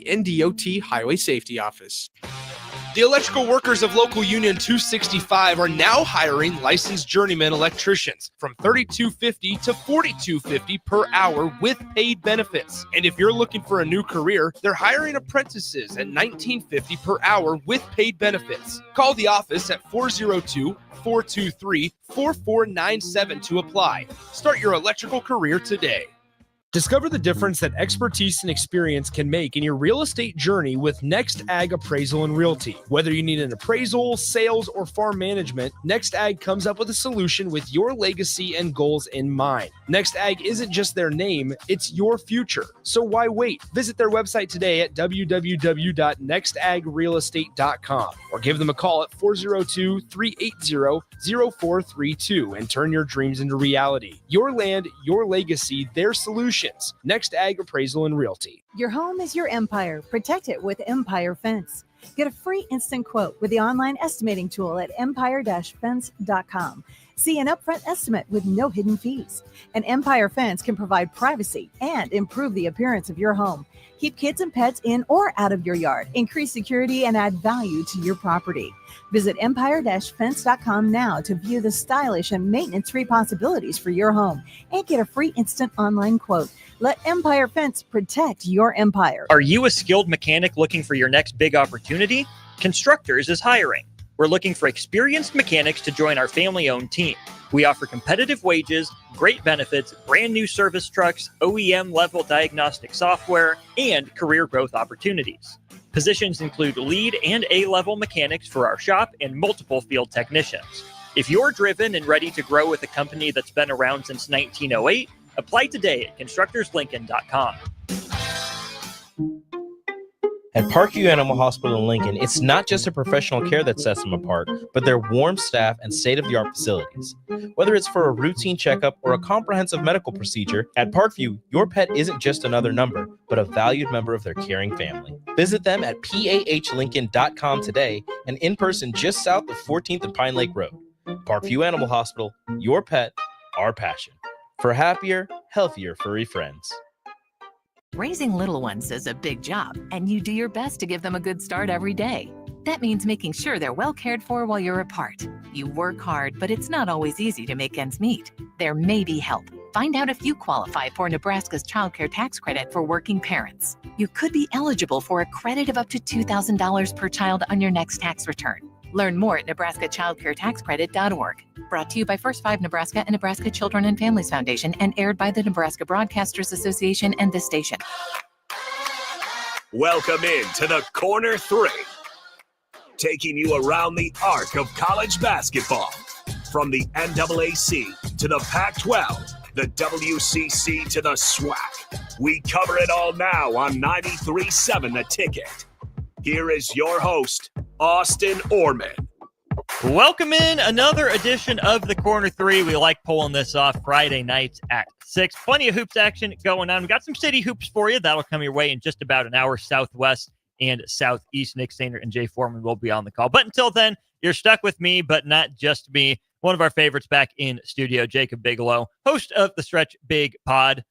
the NDOT Highway Safety Office. The electrical workers of Local Union 265 are now hiring licensed journeyman electricians from $32.50 to $42.50 per hour with paid benefits. And if you're looking for a new career, they're hiring apprentices at $19.50 per hour with paid benefits. Call the office at 402-423-4497 to apply. Start your electrical career today. Discover the difference that expertise and experience can make in your real estate journey with Next Ag Appraisal and Realty. Whether you need an appraisal, sales, or farm management, Next Ag comes up with a solution with your legacy and goals in mind. Next Ag isn't just their name, it's your future. So why wait? Visit their website today at www.nextagrealestate.com or give them a call at 402-380-0432 and turn your dreams into reality. Your land, your legacy, their solution. Next Ag Appraisal and Realty. Your home is your empire. Protect it with Empire Fence. Get a free instant quote with the online estimating tool at empire-fence.com. See an upfront estimate with no hidden fees. An Empire Fence can provide privacy and improve the appearance of your home. Keep kids and pets in or out of your yard. Increase security and add value to your property. Visit empire-fence.com now to view the stylish and maintenance-free possibilities for your home and get a free instant online quote. Let Empire Fence protect your empire. Are you a skilled mechanic looking for your next big opportunity? Constructors is hiring. We're looking for experienced mechanics to join our family-owned team. We offer competitive wages, great benefits, brand new service trucks, OEM-level diagnostic software, and career growth opportunities. Positions include lead and A-level mechanics for our shop and multiple field technicians. If you're driven and ready to grow with a company that's been around since 1908, apply today at constructorslincoln.com. At Parkview Animal Hospital in Lincoln, it's not just a professional care that sets them apart, but their warm staff and state-of-the-art facilities. Whether it's for a routine checkup or a comprehensive medical procedure, at Parkview, your pet isn't just another number, but a valued member of their caring family. Visit them at pahlincoln.com today and in person just south of 14th and Pine Lake Road. Parkview Animal Hospital, your pet, our passion. For happier, healthier furry friends. Raising little ones is a big job, and you do your best to give them a good start every day. That means making sure they're well cared for while you're apart. You work hard, but it's not always easy to make ends meet. There may be help. Find out if you qualify for Nebraska's Child Care Tax Credit for working parents. You could be eligible for a credit of up to $2,000 per child on your next tax return. Learn more at nebraskachildcaretaxcredit.org. Brought to you by First 5 Nebraska and Nebraska Children and Families Foundation and aired by the Nebraska Broadcasters Association and this station. Welcome in to the Corner 3, taking you around the arc of college basketball. From the NAAC to the Pac-12, the WCC to the SWAC. We cover it all now on 93.7 The Ticket. Here is your host, Austin Oerman. Welcome in another edition of the Corner 3. We like pulling this off Friday nights at 6. Plenty of hoops action going on. We got some city hoops for you. That'll come your way in just about an hour southwest and southeast. Nick Sainer and Jay Foreman will be on the call. But until then, you're stuck with me, but not just me. One of our favorites back in studio, Jacob Bigelow, host of the Stretch Big Pod.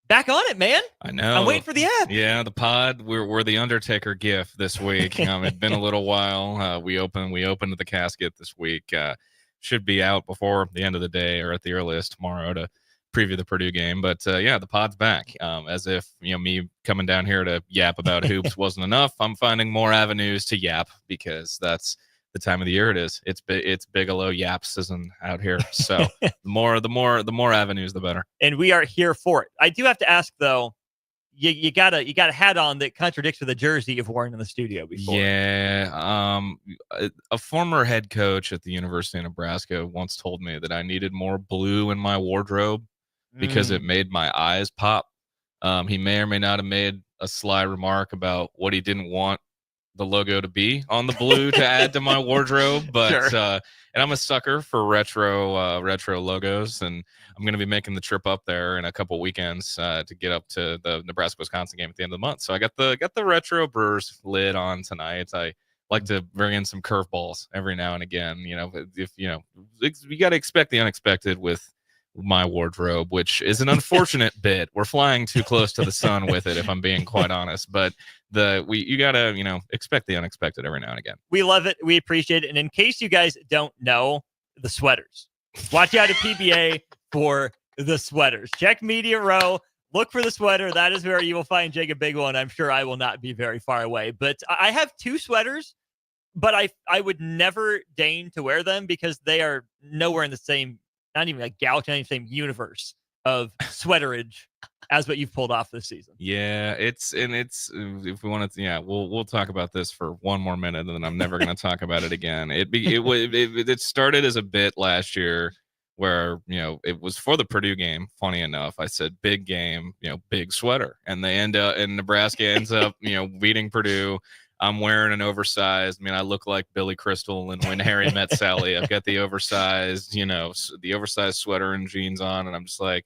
Back on it, man. I know. I'm waiting for the app. Yeah, the pod. We're the Undertaker gif this week. It's been a little while. We opened the casket this week. Should be out before the end of the day or at the earliest tomorrow to preview the Purdue game. But yeah, the pod's back. As if me coming down here to yap about hoops wasn't enough. I'm finding more avenues to yap because that's the time of the year it is. It's Bigelow yap season out here. So the more avenues, the better. And we are here for it. I do have to ask though, you got a hat on that contradicts with the jersey you've worn in the studio before. Yeah. A former head coach at the University of Nebraska once told me that I needed more blue in my wardrobe because it made my eyes pop. He may or may not have made a sly remark about what he didn't want the logo to be on the blue to add to my wardrobe, but sure. And I'm a sucker for retro logos, and I'm going to be making the trip up there in a couple weekends to get up to the Nebraska-Wisconsin game at the end of the month. So I got the retro Brewers lid on tonight. I like to bring in some curveballs every now and again. If you got to expect the unexpected with my wardrobe, which is an unfortunate bit. We're flying too close to the sun with it, if I'm being quite honest. But you gotta, expect the unexpected every now and again. We love it. We appreciate it. And in case you guys don't know, the sweaters. Watch out at PBA for the sweaters. Check Media Row. Look for the sweater. That is where you will find Jacob Bigwell, and I'm sure I will not be very far away. But I have 2 sweaters, but I would never deign to wear them because they are nowhere in the same, not even a galaxy, not even the same universe of sweaterage as what you've pulled off this season. Yeah, it's if we want to, we'll talk about this for one more minute, and then I'm never going to talk about it again. It started as a bit last year where, it was for the Purdue game. Funny enough, I said big game, big sweater, and they end up, and Nebraska ends up, beating Purdue. I'm wearing an oversized. I look like Billy Crystal and When Harry Met Sally. I've got the oversized, the oversized sweater and jeans on, and I'm just like,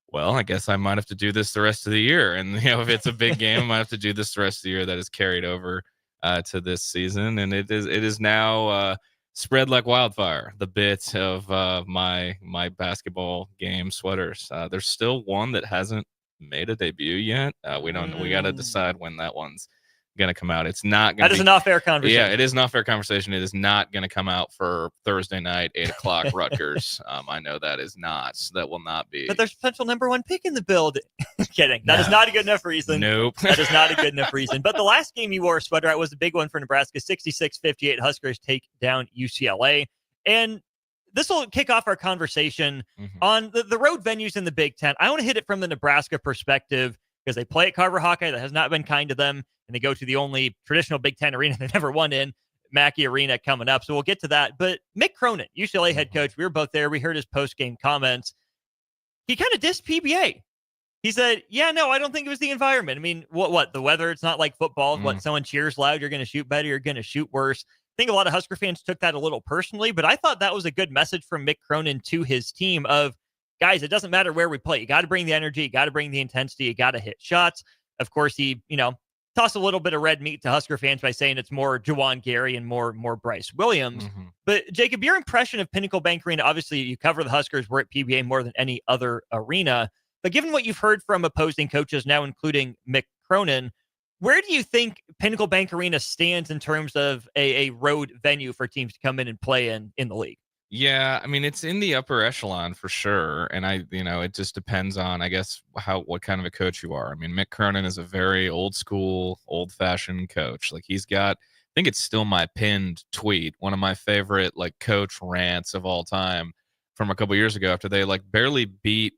well, I guess I might have to do this the rest of the year. And, if it's a big game, I might have to do this the rest of the year. That is carried over to this season. And it is now spread like wildfire, the bit of my basketball game sweaters. There's still one that hasn't made a debut yet. We got to decide when that one's going to come out. It's not going to. That is an off-air conversation. Yeah, it is an off-air conversation. It is not going to come out for Thursday night, 8:00 Rutgers. I know that is not. That will not be. But there's potential number 1 pick in the build. Kidding. That is not a good enough reason. Nope. That is not a good enough reason. But the last game you wore a sweater at was a big one for Nebraska. 66-58 Huskers take down UCLA. And this will kick off our conversation on the road venues in the Big Ten. I want to hit it from the Nebraska perspective because they play at Carver Hawkeye. That has not been kind to them. And they go to the only traditional Big Ten arena they never won in, Mackey Arena, coming up. So we'll get to that. But Mick Cronin, UCLA head coach, we were both there. We heard his post-game comments. He kind of dissed PBA. He said, yeah, no, I don't think it was the environment. What the weather? It's not like football. What, someone cheers loud, you're going to shoot better, you're going to shoot worse. I think a lot of Husker fans took that a little personally, but I thought that was a good message from Mick Cronin to his team of, guys, it doesn't matter where we play. You got to bring the energy. You got to bring the intensity. You got to hit shots. Of course, he, toss a little bit of red meat to Husker fans by saying it's more Juwan Gary and more Bryce Williams. But Jacob, your impression of Pinnacle Bank Arena, obviously you cover the Huskers, we're at PBA more than any other arena. But given what you've heard from opposing coaches now, including Mick Cronin, where do you think Pinnacle Bank Arena stands in terms of a road venue for teams to come in and play in the league? Yeah, it's in the upper echelon for sure. And it just depends on, I guess, what kind of a coach you are. Mick Cronin is a very old school, old fashioned coach. Like he's got, I think it's still my pinned tweet, one of my favorite coach rants of all time from a couple years ago after they barely beat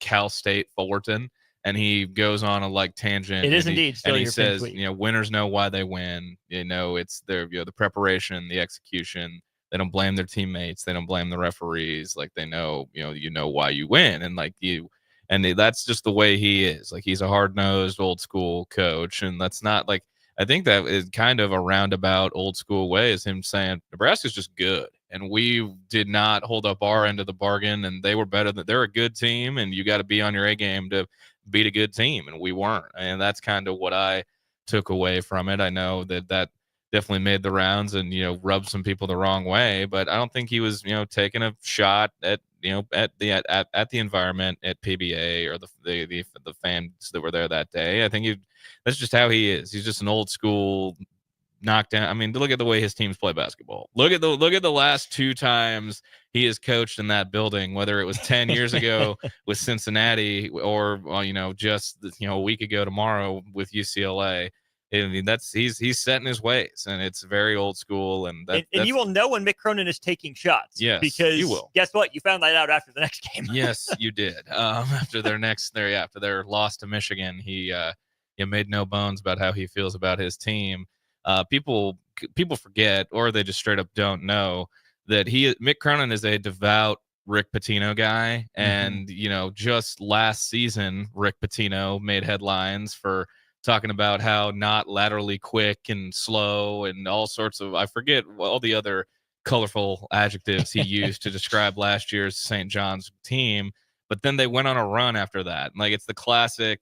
Cal State Fullerton. And he goes on a tangent. It is indeed. And he says, winners know why they win. It's their, the preparation, the execution. They don't blame their teammates. They don't blame the referees. They know, why you win. And that's just the way he is. He's a hard-nosed, old-school coach. And that's not I think that is kind of a roundabout, old-school way is him saying, Nebraska's just good. And we did not hold up our end of the bargain. And they were better. They're a good team. And you got to be on your A game to beat a good team. And we weren't. And that's kind of what I took away from it. I know that definitely made the rounds and, rubbed some people the wrong way, but I don't think he was, taking a shot at, at the environment at PBA or the fans that were there that day. I think that's just how he is. He's just an old school knockdown. Look at the way his teams play basketball. Look at the last 2 times he has coached in that building, whether it was 10 years ago with Cincinnati or, just, a week ago tomorrow with UCLA. He's set in his ways, and it's very old school. And you will know when Mick Cronin is taking shots. Yes, because you will. Guess what? You found that out after the next game. Yes, you did. After their loss to Michigan, he made no bones about how he feels about his team. People forget, or they just straight up don't know that Mick Cronin is a devout Rick Pitino guy, and just last season, Rick Pitino made headlines for talking about how not laterally quick and slow and all sorts of, I forget all the other colorful adjectives he used to describe last year's St. John's team. But then they went on a run after that. It's the classic,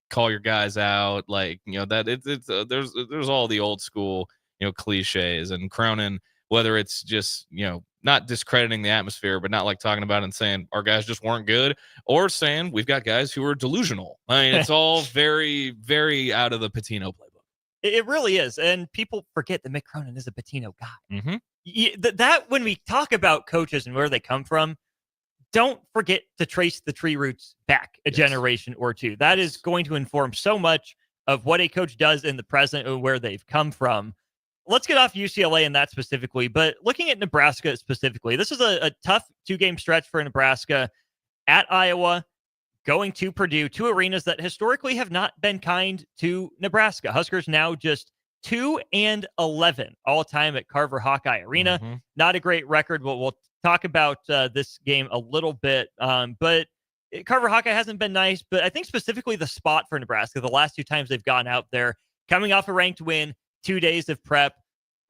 call your guys out. There's all the old school, cliches. And Cronin, whether it's just, not discrediting the atmosphere, but not talking about it and saying our guys just weren't good, or saying we've got guys who are delusional. It's all very, very out of the Pitino playbook. It really is. And people forget that Mick Cronin is a Pitino guy. Mm-hmm. That when we talk about coaches and where they come from, don't forget to trace the tree roots back a generation or two. That is going to inform so much of what a coach does in the present and where they've come from. Let's get off UCLA and that specifically, but looking at Nebraska specifically, this is a tough 2-game stretch for Nebraska at Iowa, going to Purdue, 2 arenas that historically have not been kind to Nebraska. Huskers now just 2-11 all time at Carver Hawkeye Arena. Mm-hmm. Not a great record, but we'll talk about this game a little bit. But Carver Hawkeye hasn't been nice, but I think specifically the spot for Nebraska, the last 2 times they've gone out there, coming off a ranked win, 2 days of prep.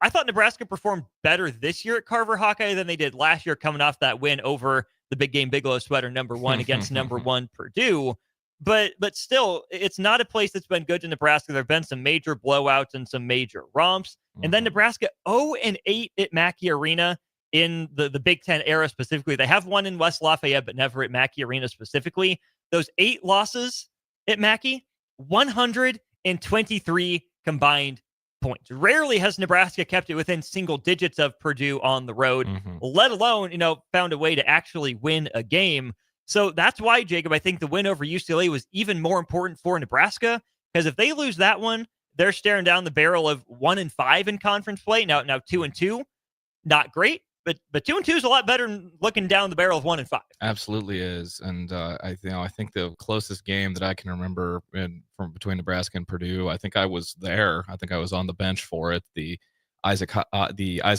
I thought Nebraska performed better this year at Carver Hawkeye than they did last year, coming off that win over the Big Game Bigelow sweater #1 against #1 Purdue. But still, it's not a place that's been good to Nebraska. There have been some major blowouts and some major romps. And then Nebraska 0-8 at Mackey Arena in the Big Ten era specifically. They have won in West Lafayette, but never at Mackey Arena specifically. Those 8 losses at Mackey, 123 combined points. Rarely has Nebraska kept it within single digits of Purdue on the road, let alone, found a way to actually win a game. So that's why, Jacob, I think the win over UCLA was even more important for Nebraska, because if they lose that one, they're staring down the barrel of 1-5 in conference play. Now 2-2, not great, but 2-2 is a lot better than looking down the barrel of 1-5. Absolutely is. And I think the closest game that I can remember from between Nebraska and Purdue, I think I was there. I think I was on the bench for it. The Isaac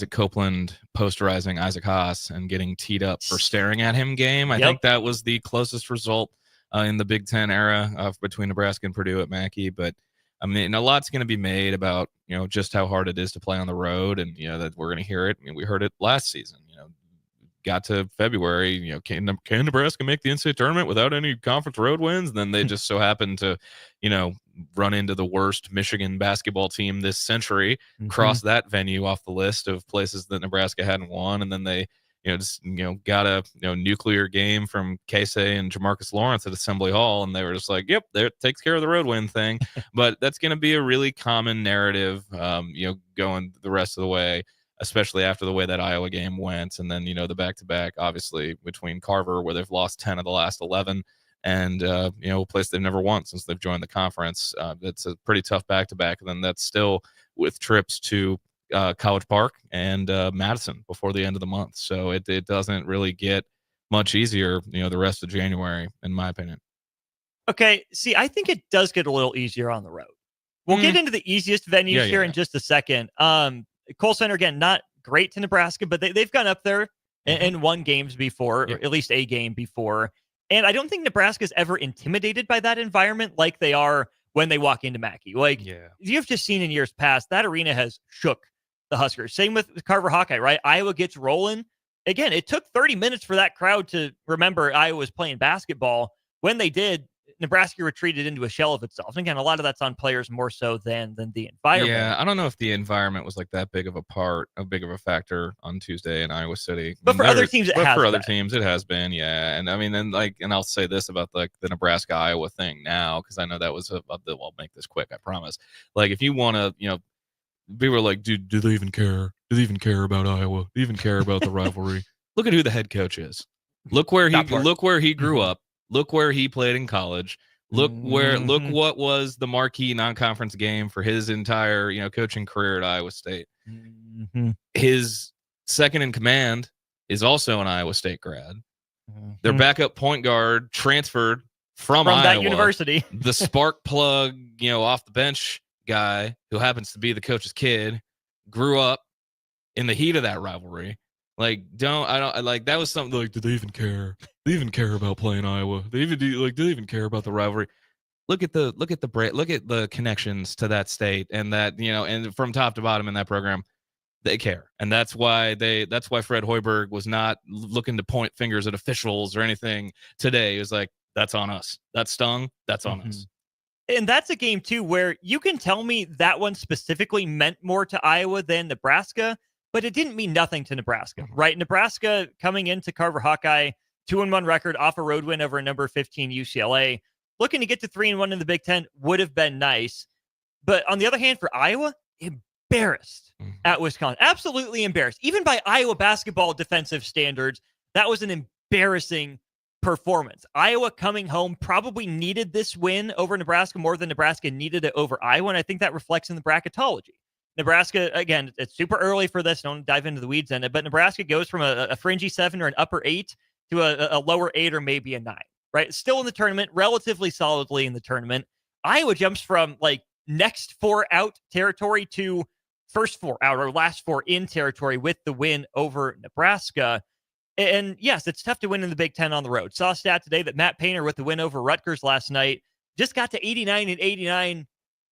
Copeland posterizing Isaac Haas and getting teed up for staring at him game. I think that was the closest result in the Big Ten era between Nebraska and Purdue at Mackey. But I mean, a lot's going to be made about, just how hard it is to play on the road, and, that we're going to hear it. I mean, we heard it last season, got to February, can Nebraska make the NCAA tournament without any conference road wins? And then they just so happened to, run into the worst Michigan basketball team this century, cross that venue off the list of places that Nebraska hadn't won. And then they, got a nuclear game from Casey and Jamarcus Lawrence at Assembly Hall, and they were just like, "Yep, there takes care of the road win thing." But that's going to be a really common narrative, going the rest of the way, especially after the way that Iowa game went, and then the back-to-back, obviously between Carver, where they've lost 10 of the last 11, and a place they've never won since they've joined the conference. That's a pretty tough back-to-back, and then that's still with trips to College Park and Madison before the end of the month. So it doesn't really get much easier, the rest of January, in my opinion. Okay, see, I think it does get a little easier on the road. We'll get into the easiest venues here in just a second. Kohl Center, again, not great to Nebraska, but they've gone up there and won games before, or at least a game before. And I don't think Nebraska's ever intimidated by that environment like they are when they walk into Mackey. You've just seen in years past, that arena has shook the Huskers. Same with Carver Hawkeye, right? Iowa gets rolling. Again, it took 30 minutes for that crowd to remember Iowa was playing basketball. When they did, Nebraska retreated into a shell of itself. And again, a lot of that's on players more so than the environment. Yeah, I don't know if the environment was like that big of a factor on Tuesday in Iowa City. But for other teams, it has been, yeah. And I mean, and I'll say this about the Nebraska Iowa thing now, because I know that was I'll make this quick, I promise. Like, if you want to, people are like, dude, do they even care? Do they even care about Iowa? Do they even care about the rivalry? Look at who the head coach is. Look where he grew up. Look where he played in college. Look what was the marquee non-conference game for his entire, coaching career at Iowa State. His second in command is also an Iowa State grad. Their backup point guard transferred from Iowa, that university. The spark plug, off the bench guy who happens to be the coach's kid, grew up in the heat of that rivalry. That was something like, do they even care? Do they even care about playing Iowa? Do they even care about the rivalry? Look at the connections to that state, and that, and from top to bottom in that program, they care. And that's why Fred Hoiberg was not looking to point fingers at officials or anything today. He was like, that's on us. That stung. That's on us. And that's a game too, where you can tell me that one specifically meant more to Iowa than Nebraska, but it didn't mean nothing to Nebraska, right? Nebraska coming into Carver Hawkeye, 2-1 record off a road win over number 15 UCLA, looking to get to 3-1 in the Big Ten would have been nice. But on the other hand, for Iowa, embarrassed at Wisconsin. Absolutely embarrassed. Even by Iowa basketball defensive standards, that was an embarrassing performance. Iowa coming home probably needed this win over Nebraska more than Nebraska needed it over Iowa, and I think that reflects in the bracketology. Nebraska, again, it's super early for this. Don't dive into the weeds in it, but Nebraska goes from a fringy 7 or an upper 8 to a lower 8 or maybe a 9, right? Still in the tournament, relatively solidly in the tournament. Iowa jumps from like next 4 out territory to first 4 out or last 4 in territory with the win over Nebraska. And yes, it's tough to win in the Big Ten on the road. Saw a stat today that Matt Painter, with the win over Rutgers last night, just got to 89-89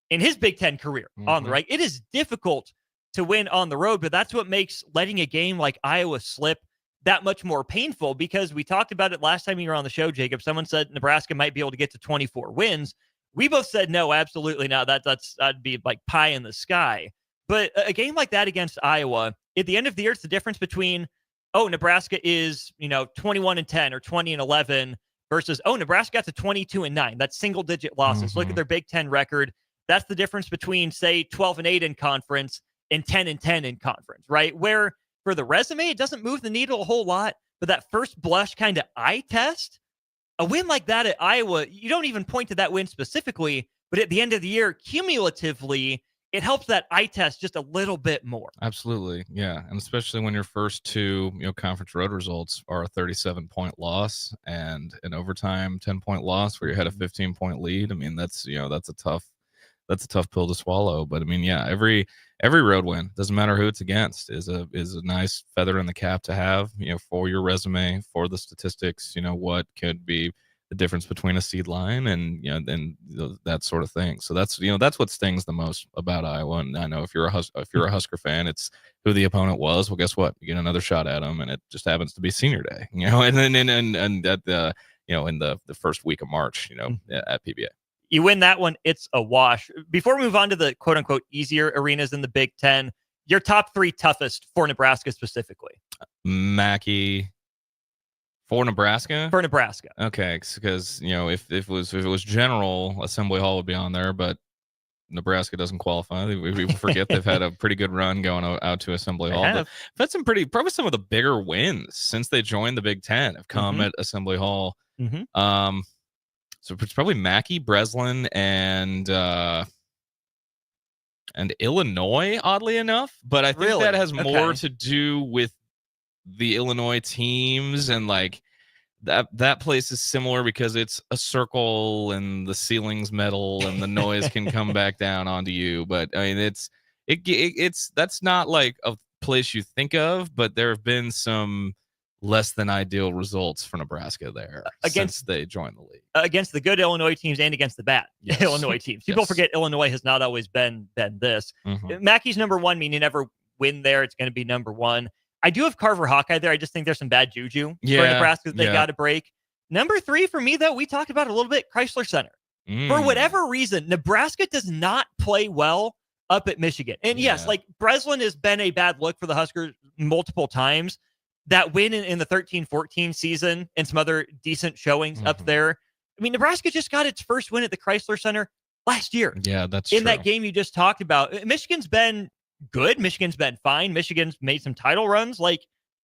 in his Big Ten career on the road. It is difficult to win on the road, but that's what makes letting a game like Iowa slip that much more painful, because we talked about it last time you were on the show, Jacob. Someone said Nebraska might be able to get to 24 wins. We both said no, absolutely not. That'd be like pie in the sky. But a game like that against Iowa, at the end of the year, it's the difference between, Nebraska is, 21-10 or 20-11 versus, Nebraska got to 22-9. That's single digit losses. Look at their Big Ten record. That's the difference between, say, 12-8 in conference and 10-10 in conference, right? Where for the resume, it doesn't move the needle a whole lot, but that first blush kind of eye test, a win like that at Iowa, you don't even point to that win specifically, but at the end of the year, cumulatively, it helps that eye test just a little bit more. Absolutely. Yeah. And especially when your first 2, conference road results are a 37-point loss and an overtime 10-point loss where you had a 15-point lead. I mean, that's a tough pill to swallow. But I mean, yeah, every road win, doesn't matter who it's against, is a nice feather in the cap to have, for your resume, for the statistics, what could be the difference between a seed line and that sort of thing. So that's what stings the most about Iowa. And I know if you're a Husker fan, it's who the opponent was. Well, guess what? You get another shot at them, and it just happens to be senior day. And then and at the in the first week of March, at PBA. You win that one, it's a wash. Before we move on to the quote unquote easier arenas in the Big Ten, your top 3 toughest for Nebraska specifically. Mackey. For Nebraska? For Nebraska. Okay, because if it was general, Assembly Hall would be on there, but Nebraska doesn't qualify. We forget they've had a pretty good run going out to Assembly Hall. But they've had probably some of the bigger wins since they joined the Big Ten have come at Assembly Hall. So it's probably Mackey, Breslin, and Illinois, oddly enough. But I think that has more to do with the Illinois teams, and like that place is similar because it's a circle and the ceiling's metal and the noise can come back down onto you. But I mean, it's that's not like a place you think of, but there have been some less than ideal results for Nebraska there since they joined the league, against the good Illinois teams and against the bad Illinois teams. People forget Illinois has not always been this. Mackey's number 1, meaning you never win there. It's going to be number 1. I do have Carver Hawkeye there. I just think there's some bad juju for Nebraska that they got to break. Number 3 for me, though, we talked about it a little bit, Chrysler Center. For whatever reason, Nebraska does not play well up at Michigan. And yes, like Breslin has been a bad look for the Huskers multiple times. That win in the 13-14 season and some other decent showings up there. I mean, Nebraska just got its first win at the Chrysler Center last year. Yeah, that's in that game you just talked about. Michigan's been good. Michigan's been fine. Michigan's made some title runs. Like,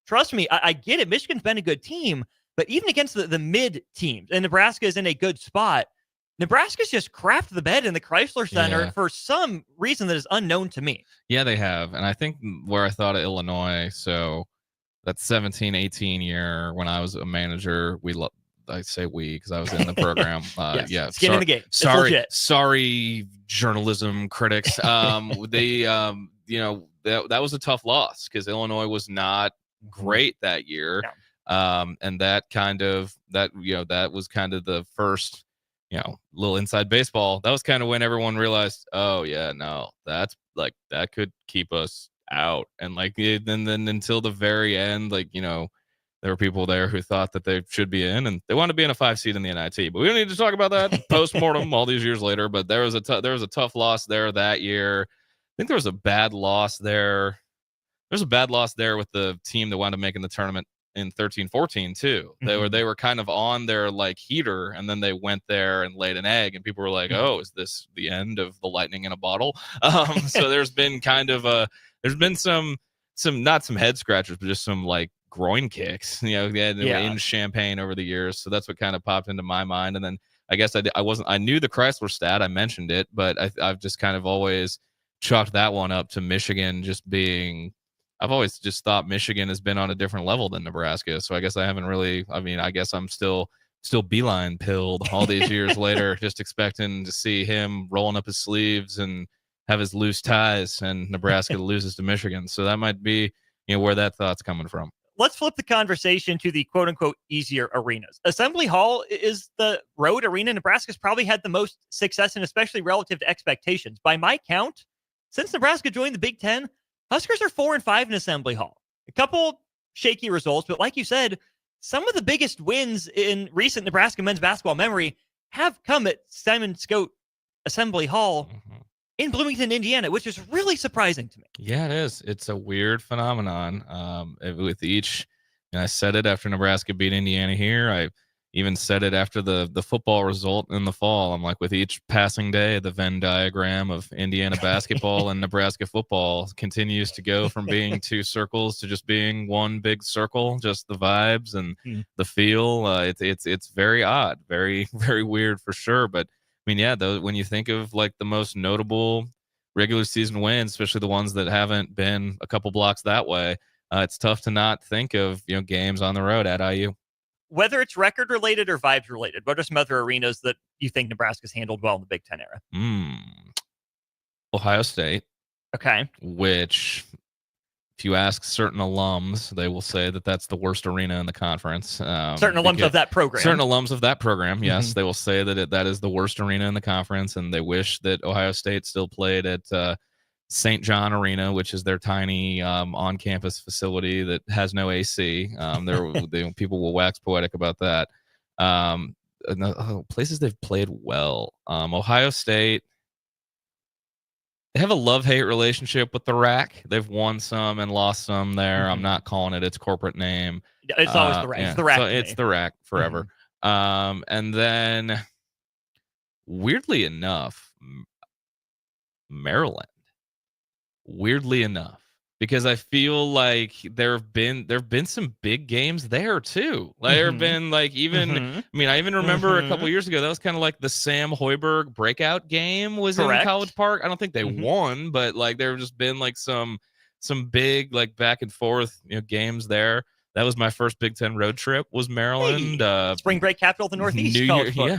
trust me, I get it. Michigan's been a good team, but even against the mid teams, and Nebraska is in a good spot, Nebraska's just crapped the bed in the Chrysler Center for some reason that is unknown to me. Yeah, they have. And I think where I thought of Illinois, so that 17-18 year when I was a manager, I say we because I was in the program. Skin in the game. Sorry, journalism critics. They, that was a tough loss because Illinois was not great that year. And that was kind of the first, little inside baseball. That was kind of when everyone realized, oh yeah, no, that's like, that could keep us out. And like, then until the very end, like, there were people there who thought that they should be in, and they wanted to be in a 5 seed in the NIT. But we don't need to talk about that post-mortem all these years later. But there was a tough loss there that year. I think there was a bad loss there. There's a bad loss there with the team that wound up making the tournament in 13-14 too. They were kind of on their like heater, and then they went there and laid an egg, and people were like, oh, is this the end of the lightning in a bottle? So there's been some not some head scratchers, but just some like groin kicks, in Champaign over the years. So that's what kind of popped into my mind. And then I guess I knew the Chrysler stat, I mentioned it, but I've just kind of always chalked that one up to Michigan just being. I've always just thought Michigan has been on a different level than Nebraska. So I guess I haven't really. I mean, I guess I'm still beeline pilled all these years later, just expecting to see him rolling up his sleeves and have his loose ties, and Nebraska loses to Michigan. So that might be where that thought's coming from. Let's flip the conversation to the quote-unquote easier arenas. Assembly Hall is the road arena Nebraska's probably had the most success in, especially relative to expectations. By my count, since Nebraska joined the Big Ten, Huskers are 4-5 in Assembly Hall. A couple shaky results, but like you said, some of the biggest wins in recent Nebraska men's basketball memory have come at Simon Skote Assembly Hall in Bloomington, Indiana, which is really surprising to me. Yeah, it is. It's a weird phenomenon. With each, I said it after Nebraska beat Indiana here. I even said it after the football result in the fall. I'm like, with each passing day, the Venn diagram of Indiana basketball and Nebraska football continues to go from being two circles to just being one big circle. Just the vibes and the feel. It's very odd, very, very weird for sure. But I mean, yeah, when you think of like the most notable regular season wins, especially the ones that haven't been a couple blocks that way, it's tough to not think of games on the road at IU. Whether it's record related or vibes related, what are some other arenas that you think Nebraska's handled well in the Big Ten era? Ohio State. Okay. Which, if you ask certain alums, they will say that that's the worst arena in the conference. Certain alums of that program. Certain alums of that program, yes. They will say that that is the worst arena in the conference, and they wish that Ohio State still played at St. John Arena, which is their tiny on-campus facility that has no AC. People will wax poetic about that. Places they've played well. Ohio State, they have a love-hate relationship with the RAC. They've won some and lost some there. I'm not calling it its corporate name. It's always the RAC. Yeah. It's the RAC. So it's the RAC forever. And then, weirdly enough, Maryland. Weirdly enough, because I feel like there have been some big games there too. Like, there have been like even I mean, I even remember a couple years ago that was kind of like the Sam Hoiberg breakout game was in College Park. I don't think they won, but like there have just been like some big like back and forth games there. That was my first Big Ten road trip. Was Maryland spring break capital of the Northeast?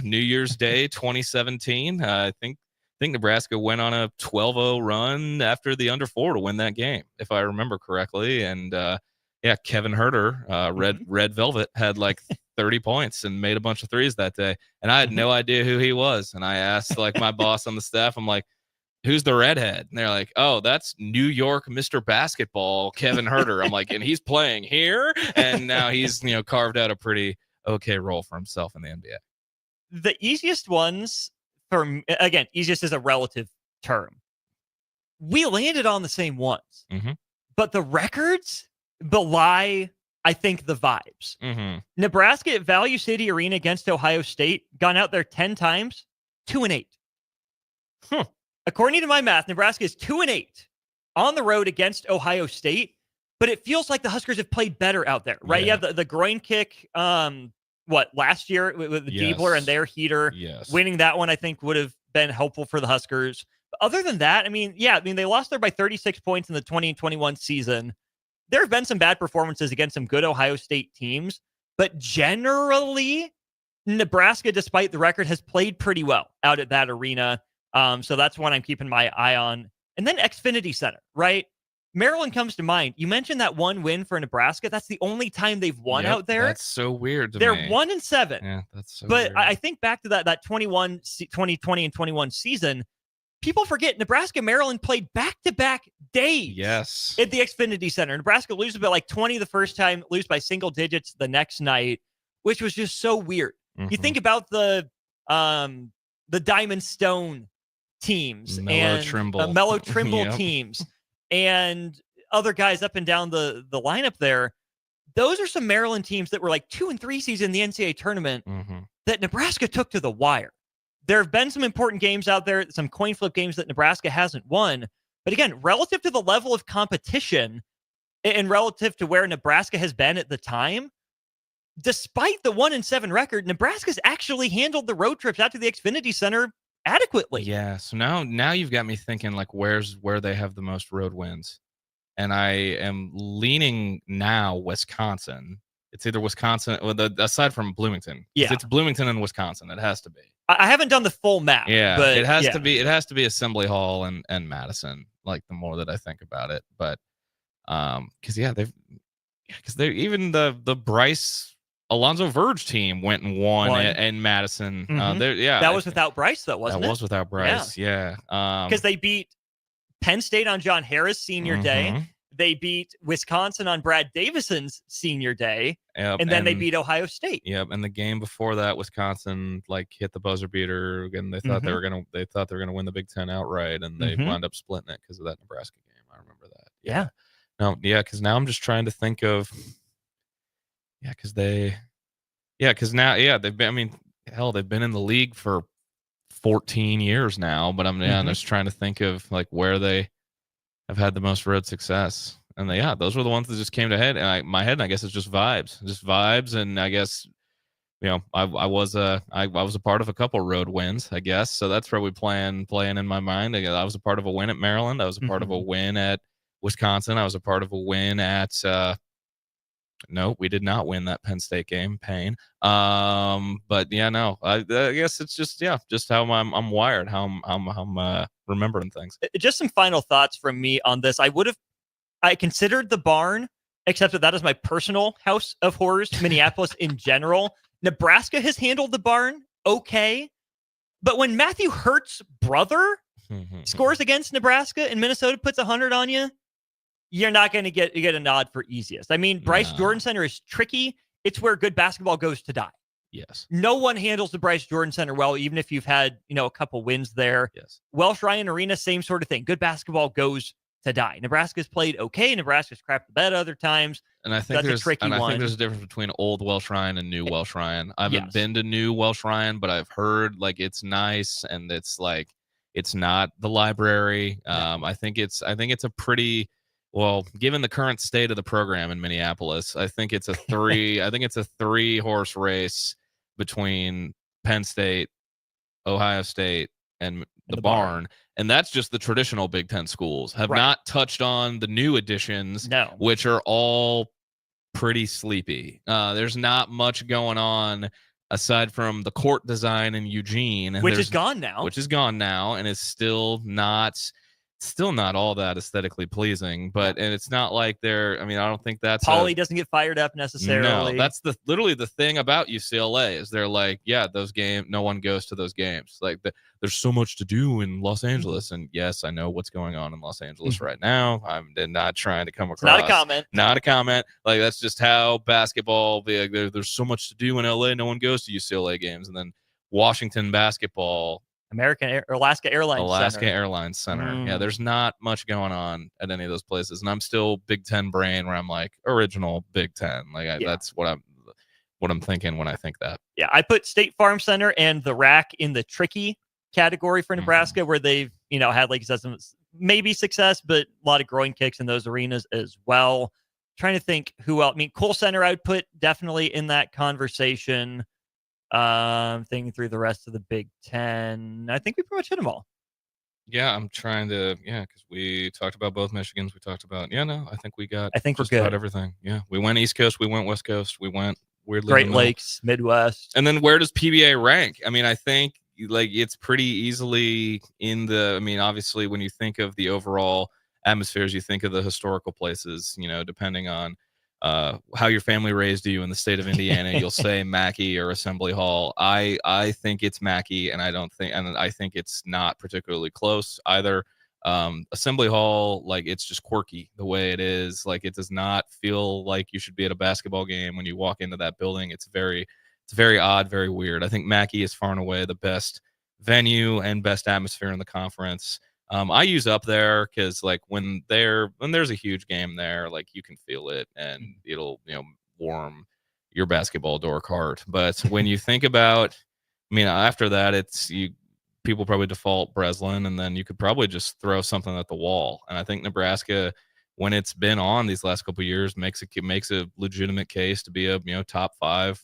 New Year's Day 2017. I think Nebraska went on a 12-0 run after the under 4 to win that game, if I remember correctly. And Kevin Herter, Red Velvet, had like 30 points and made a bunch of threes that day. And I had no idea who he was. And I asked like my boss on the staff, I'm like, who's the redhead? And they're like, oh, that's New York Mr. Basketball, Kevin Herter. I'm like, and he's playing here. And now he's, carved out a pretty okay role for himself in the NBA. The easiest ones, again, easiest is a relative term. We landed on the same ones, but the records belie, I think, the vibes. Nebraska at Value City Arena against Ohio State, gone out there 10 times, 2-8. According to my math, Nebraska is 2-8 on the road against Ohio State, but it feels like the Huskers have played better out there, right? Yeah. You have the groin kick, last year with Diebler and their heater. Winning that one, I think, would have been helpful for the Huskers. But other than that, they lost there by 36 points in the 2021 season. There have been some bad performances against some good Ohio State teams, but generally, Nebraska, despite the record, has played pretty well out at that arena. So that's one I'm keeping my eye on. And then Xfinity Center, right? Maryland comes to mind. You mentioned that one win for Nebraska. That's the only time they've won out there. That's so weird to They're me. 1-7. Yeah, that's so But weird. I think back to that 2020 and 21 season, people forget Nebraska and Maryland played back-to-back days at the Xfinity Center. Nebraska loses by like 20 the first time, lose by single digits the next night, which was just so weird. You think about the Diamond Stone teams Mellow and Trimble. Mellow Trimble teams and other guys up and down the lineup there. those are some Maryland teams that were like 2 and 3 seeds in the NCAA tournament that Nebraska took to the wire. There have been some important games out there, some coin flip games that Nebraska hasn't won. But again, relative to the level of competition and relative to where Nebraska has been at the time, despite the 1-7 record, Nebraska's actually handled the road trips out to the Xfinity Center adequately. Yeah. So now you've got me thinking like where they have the most road wins. And I am leaning now Wisconsin. It's either Wisconsin, aside from Bloomington. Yeah. It's Bloomington and Wisconsin. It has to be. I haven't done the full map. Yeah, but it has to be. It has to be Assembly Hall and Madison. Like the more that I think about it, but because they're even the Bryce Alonzo Verge team went and won in Madison. That was without Bryce, though, wasn't it? That was without Bryce. Yeah. Because they beat Penn State on John Harris senior day. They beat Wisconsin on Brad Davison's senior day. Yep, and then they beat Ohio State. Yep. And the game before that, Wisconsin like hit the buzzer beater again. They thought they were gonna win the Big Ten outright, and they wound up splitting it because of that Nebraska game. I remember that. Yeah. No. Yeah. Because now I'm just trying to think of. Yeah. Because now they've been. I mean, hell, they've been in the league for 14 years now. But I'm just trying to think of like where they have had the most road success. And those were the ones that just came to head. And my head, and I guess it's just vibes. And I guess, I was a part of a couple road wins, I guess. So that's probably playing in my mind. I was a part of a win at Maryland. I was a part of a win at Wisconsin. I was a part of a win at, no, we did not win that Penn State game. Pain. But I guess it's just how I'm wired, how I'm remembering things. Just some final thoughts from me on this. I considered the barn, except that is my personal house of horrors. Minneapolis in general. Nebraska has handled the barn okay, but when Matthew Hurt's brother scores against Nebraska and Minnesota puts 100 on you, you're not going to get a nod for easiest. I mean, Bryce Jordan Center is tricky. It's where good basketball goes to die. Yes. No one handles the Bryce Jordan Center well, even if you've had a couple wins there. Yes. Welsh Ryan Arena, same sort of thing. Good basketball goes to die. Nebraska's played okay. Nebraska's crapped the bed other times. And I think there's a difference between old Welsh Ryan and new Welsh Ryan. I haven't been to new Welsh Ryan, but I've heard like it's nice and it's like it's not the library. I think it's a pretty given the current state of the program in Minneapolis, I think it's a 3-horse race between Penn State, Ohio State, and the barn. And that's just the traditional Big Ten schools. Have not touched on the new additions, which are all pretty sleepy. There's not much going on aside from the court design in Eugene, which is gone now, and is still not all that aesthetically pleasing, and it's not like I don't think that's Pauly doesn't get fired up necessarily. No, that's literally the thing about UCLA is they're like, those games, no one goes to those games. Like there's so much to do in Los Angeles. And yes, I know what's going on in Los Angeles right now. I'm not trying to come across. Not a comment. Like that's just how basketball, there's so much to do in LA. No one goes to UCLA games. And then Washington basketball, Alaska Airlines Center. Yeah, there's not much going on at any of those places, and I'm still Big Ten brain, where I'm like original Big Ten. Like that's what I'm thinking when I think that. Yeah, I put State Farm Center and the RAC in the tricky category for Nebraska, where they've had like some maybe success, but a lot of growing kicks in those arenas as well. Trying to think who else. I mean, Kohl Center I would put definitely in that conversation. Thinking through the rest of the Big Ten, I think we pretty much hit them all. Yeah, I'm trying to, because we talked about both Michigans. We talked about, I think we got. I think just we're good. About everything. Yeah, we went East Coast, we went West Coast, we went weirdly Great Lakes, Midwest, and then where does PBA rank? I mean, I think like it's pretty easily in the. I mean, obviously, when you think of the overall atmospheres, you think of the historical places. Depending on. How your family raised you in the state of Indiana, you'll say Mackey or Assembly Hall. I think it's Mackey, and I think it's not particularly close either. Assembly Hall, like it's just quirky the way it is. Like it does not feel like you should be at a basketball game when you walk into that building. It's very odd, very weird. I think Mackey is far and away the best venue and best atmosphere in the conference. I use up there because like when there's a huge game there, like you can feel it and it'll warm your basketball dork heart. But when you think about, I mean, after that, people probably default Breslin, and then you could probably just throw something at the wall. And I think Nebraska, when it's been on these last couple of years, makes a legitimate case to be a top 5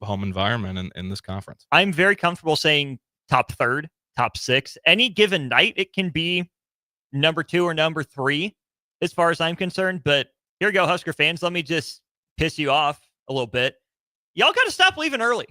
home environment in this conference. I'm very comfortable saying top 3rd, top 6. Any given night, it can be number 2 or number 3 as far as I'm concerned. But here we go, Husker fans. Let me just piss you off a little bit. Y'all got to stop leaving early.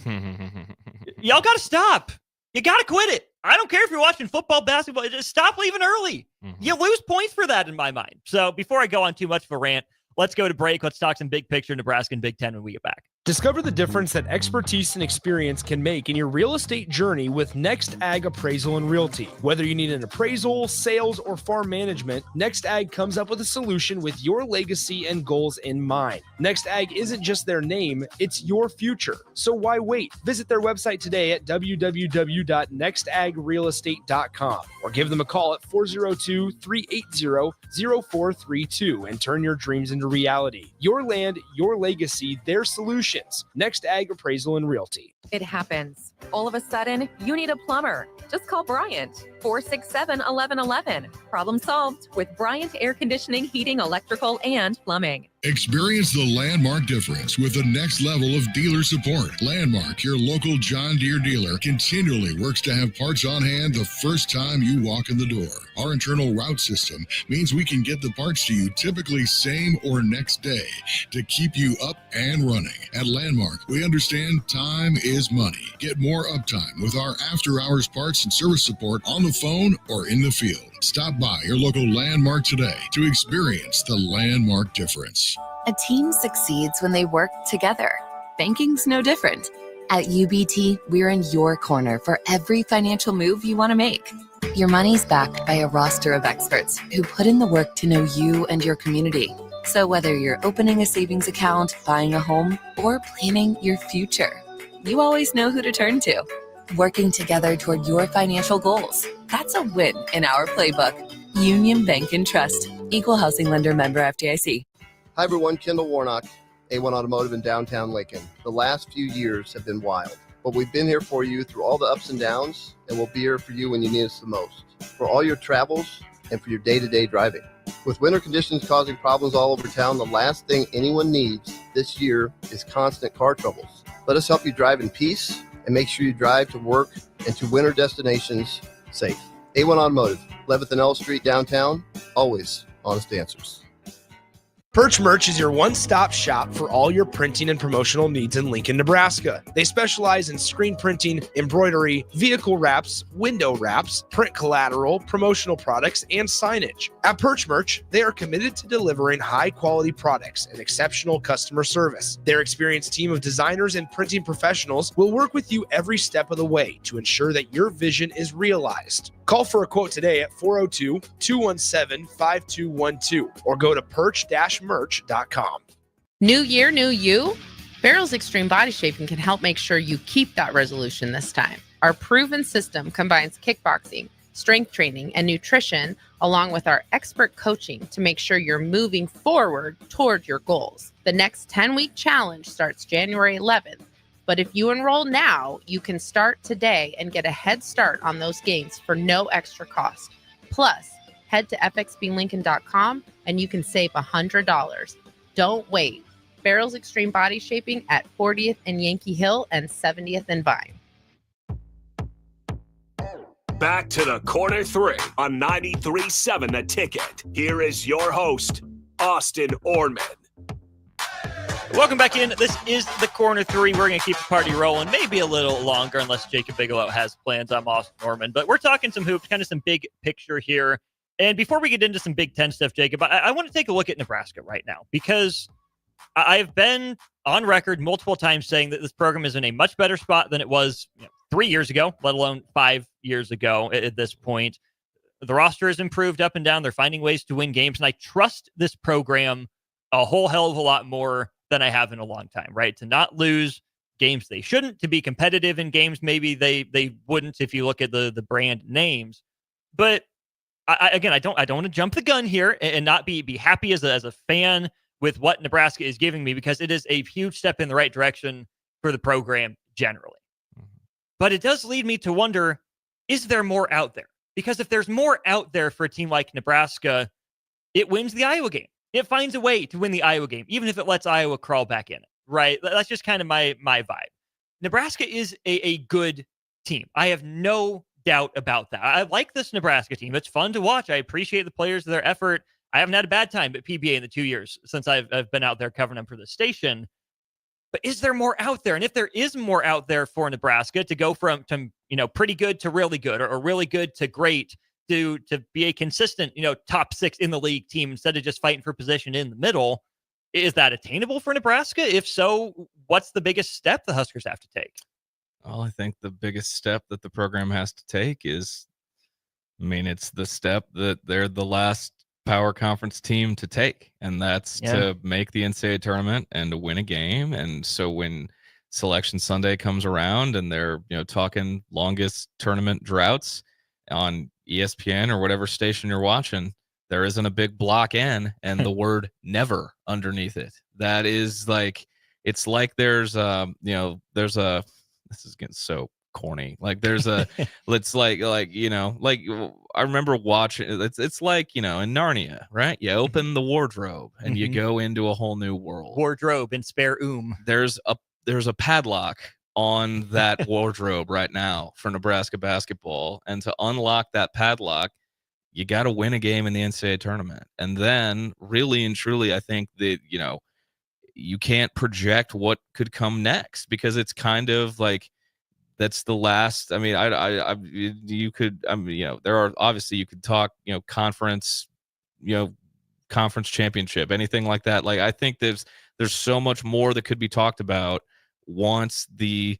Y'all got to stop. You got to quit it. I don't care if you're watching football, basketball. Just stop leaving early. Mm-hmm. You lose points for that in my mind. So before I go on too much of a rant, let's go to break. Let's talk some big picture Nebraska and Big Ten when we get back. Discover the difference that expertise and experience can make in your real estate journey with Next Ag Appraisal and Realty. Whether you need an appraisal, sales, or farm management, Next Ag comes up with a solution with your legacy and goals in mind. Next Ag isn't just their name, it's your future. So why wait? Visit their website today at www.nextagrealestate.com or give them a call at 402-380-0432 and turn your dreams into reality. Your land, your legacy, their solutions. Next Ag Appraisal and Realty. It happens. All of a sudden, you need a plumber. Just call Bryant, 467-1111. Problem solved with Bryant Air Conditioning, Heating, Electrical, and Plumbing. Experience the Landmark difference with the next level of dealer support. Landmark, your local John Deere dealer, continually works to have parts on hand the first time you walk in the door. Our internal route system means we can get the parts to you typically same or next day to keep you up and running. At Landmark, we understand time is money. Get more uptime with our after-hours parts and service support on the phone or in the field. Stop by your local Landmark today to experience the Landmark difference. A team succeeds when they work together. Banking's no different. At UBT, we're in your corner for every financial move you want to make. Your money's backed by a roster of experts who put in the work to know you and your community. So whether you're opening a savings account, buying a home, or planning your future, you always know who to turn to. Working together toward your financial goals. That's a win in our playbook. Union Bank and Trust. Equal housing lender, member FDIC. Hi everyone, Kendall Warnock, A1 Automotive in downtown Lincoln. The last few years have been wild, but we've been here for you through all the ups and downs, and we'll be here for you when you need us the most. For all your travels and for your day-to-day driving. With winter conditions causing problems all over town, the last thing anyone needs this year is constant car troubles. Let us help you drive in peace and make sure you drive to work and to winter destinations safe. A1 Automotive, 11th and L Street downtown, always honest answers. Perch Merch is your one-stop shop for all your printing and promotional needs in Lincoln, Nebraska. They specialize in screen printing, embroidery, vehicle wraps, window wraps, print collateral, promotional products, and signage. At Perch Merch, they are committed to delivering high-quality products and exceptional customer service. Their experienced team of designers and printing professionals will work with you every step of the way to ensure that your vision is realized. Call for a quote today at 402-217-5212 or go to perch-merch.com. New year, new you? Barrel's Extreme Body Shaping can help make sure you keep that resolution this time. Our proven system combines kickboxing, strength training, and nutrition, along with our expert coaching to make sure you're moving forward toward your goals. The next 10-week challenge starts January 11th. But if you enroll now, you can start today and get a head start on those gains for no extra cost. Plus, head to fxblincoln.com and you can save $100. Don't wait. Barrel's Extreme Body Shaping at 40th and Yankee Hill and 70th and Vine. Back to the Corner 3 on 93.7 The Ticket. Here is your host, Austin Oerman. Welcome back in. This is the Corner 3. We're going to keep the party rolling, maybe a little longer unless Jacob Bigelow has plans. I'm Austin Oerman, but we're talking some hoops, kind of some big picture here. And before we get into some Big Ten stuff, Jacob, I want to take a look at Nebraska right now because I've been on record multiple times saying that this program is in a much better spot than it was 3 years ago, let alone 5 years ago at this point. The roster has improved up and down. They're finding ways to win games, and I trust this program a whole hell of a lot more than I have in a long time, right? To not lose games they shouldn't, to be competitive in games maybe they wouldn't if you look at the brand names. But I don't want to jump the gun here and not be happy as a fan with what Nebraska is giving me because it is a huge step in the right direction for the program generally. But it does lead me to wonder, is there more out there? Because if there's more out there for a team like Nebraska, it wins the Iowa game. It finds a way to win the Iowa game, even if it lets Iowa crawl back in it, right? That's just kind of my vibe. Nebraska is a good team. I have no doubt about that. I like this Nebraska team. It's fun to watch. I appreciate the players, their effort. I haven't had a bad time at PBA in the 2 years since I've been out there covering them for the station. But is there more out there? And if there is more out there for Nebraska to go from pretty good to really good, or really good to great, to be a consistent, top 6 in the league team instead of just fighting for position in the middle, is that attainable for Nebraska? If so, what's the biggest step the Huskers have to take? Well, I think the biggest step that the program has to take is, it's the step that they're the last power conference team to take, and that's to make the NCAA tournament and to win a game. And so when Selection Sunday comes around and they're talking longest tournament droughts on ESPN or whatever station you're watching, there isn't a big block N and the word never underneath it. That is like, it's like there's there's a, this is getting so corny. Like there's a, it's like I remember watching, it's like, in Narnia, right? You open the wardrobe and you go into a whole new world. Wardrobe and spare There's a padlock on that wardrobe right now for Nebraska basketball. And to unlock that padlock, you got to win a game in the NCAA tournament. And then really and truly, I think that, you can't project what could come next, because it's kind of like, that's the last. There are, obviously you could talk, conference championship, anything like that. Like, I think there's so much more that could be talked about once the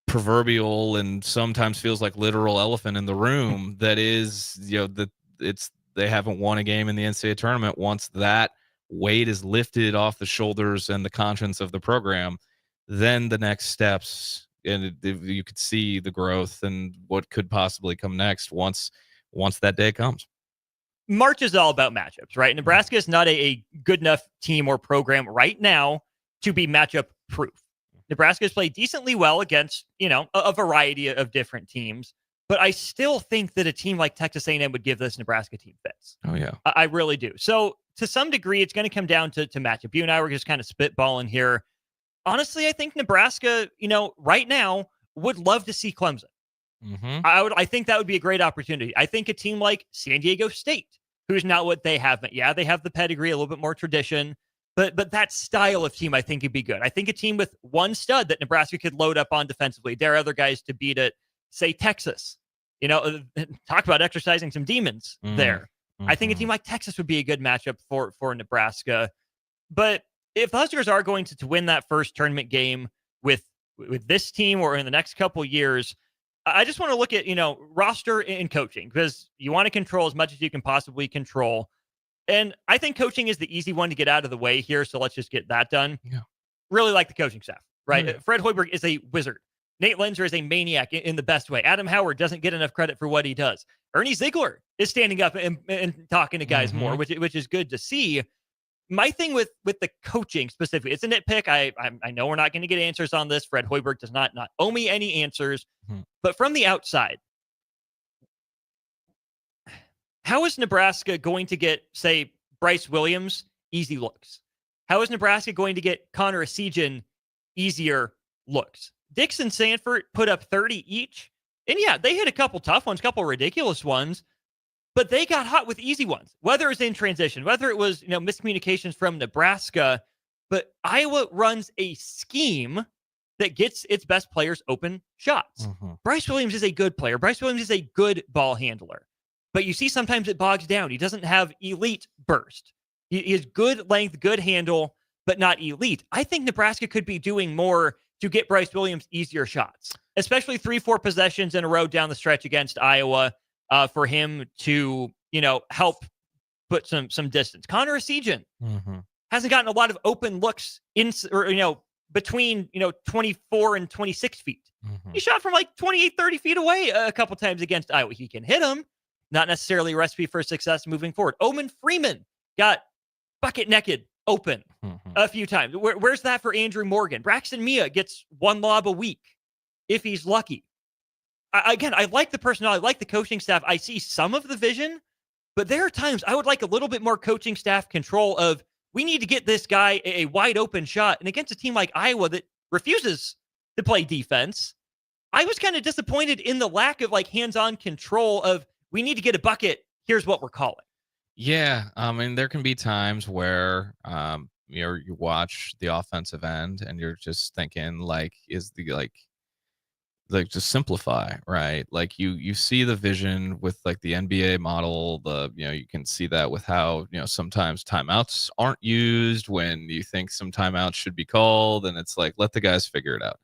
proverbial and sometimes feels like literal elephant in the room that is, they haven't won a game in the NCAA tournament. Once that weight is lifted off the shoulders and the conscience of the program, then the next steps, and you could see the growth and what could possibly come next once that day comes. March is all about matchups, right? Nebraska is not a good enough team or program right now to be matchup proof. Nebraska has played decently well against, a variety of different teams, but I still think that a team like Texas A&M would give this Nebraska team fits. Oh yeah, I really do. So to some degree, it's going to come down to matchup. You and I were just kind of spitballing here. Honestly, I think Nebraska, right now would love to see Clemson. I think that would be a great opportunity. I think a team like San Diego State, who's not what they have, but they have the pedigree, a little bit more tradition, but that style of team, I think, would be good. I think a team with one stud that Nebraska could load up on defensively. There are other guys to beat it. Say Texas, talk about exercising some demons there. I think a team like Texas would be a good matchup for Nebraska. But if the Huskers are going to win that first tournament game with this team or in the next couple years, I just want to look at, roster and coaching, because you want to control as much as you can possibly control. And I think coaching is the easy one to get out of the way here. So let's just get that done. Yeah. Really like the coaching staff, right? Fred Hoiberg is a wizard. Nate Lenzer is a maniac in the best way. Adam Howard doesn't get enough credit for what he does. Ernie Ziegler is standing up and talking to guys more, which is good to see. My thing with the coaching specifically, it's a nitpick. I know we're not going to get answers on this. Fred Hoiberg does not owe me any answers. But from the outside, how is Nebraska going to get, say, Bryce Williams easy looks? How is Nebraska going to get Connor Esigian easier looks? Dix and Sanford put up 30 each. And they hit a couple tough ones, couple ridiculous ones, but they got hot with easy ones, whether it was in transition, whether it was, miscommunications from Nebraska. But Iowa runs a scheme that gets its best players open shots. Bryce Williams is a good player. Bryce Williams is a good ball handler. But you see sometimes it bogs down. He doesn't have elite burst. He has good length, good handle, but not elite. I think Nebraska could be doing more to get Bryce Williams easier shots, especially 3-4 possessions in a row down the stretch against Iowa, for him to, help put some distance. Connor Esigian hasn't gotten a lot of open looks between, 24 and 26 feet. He shot from like 28, 30 feet away a couple times against Iowa. He can hit them. Not necessarily a recipe for success moving forward. Oerman Freeman got bucket naked open a few times. Where's that for Andrew Morgan? Braxton Mia gets one lob a week if he's lucky. I like the personnel. I like the coaching staff. I see some of the vision, but there are times I would like a little bit more coaching staff control of, we need to get this guy a wide open shot. And against a team like Iowa that refuses to play defense, I was kind of disappointed in the lack of like hands-on control of, we need to get a bucket. Here's what we're calling. Yeah, I mean, there can be times where you watch the offensive end and you're just thinking like, is the like just simplify, right? Like you see the vision with like the NBA model, you can see that with how, sometimes timeouts aren't used when you think some timeouts should be called, and it's like, let the guys figure it out.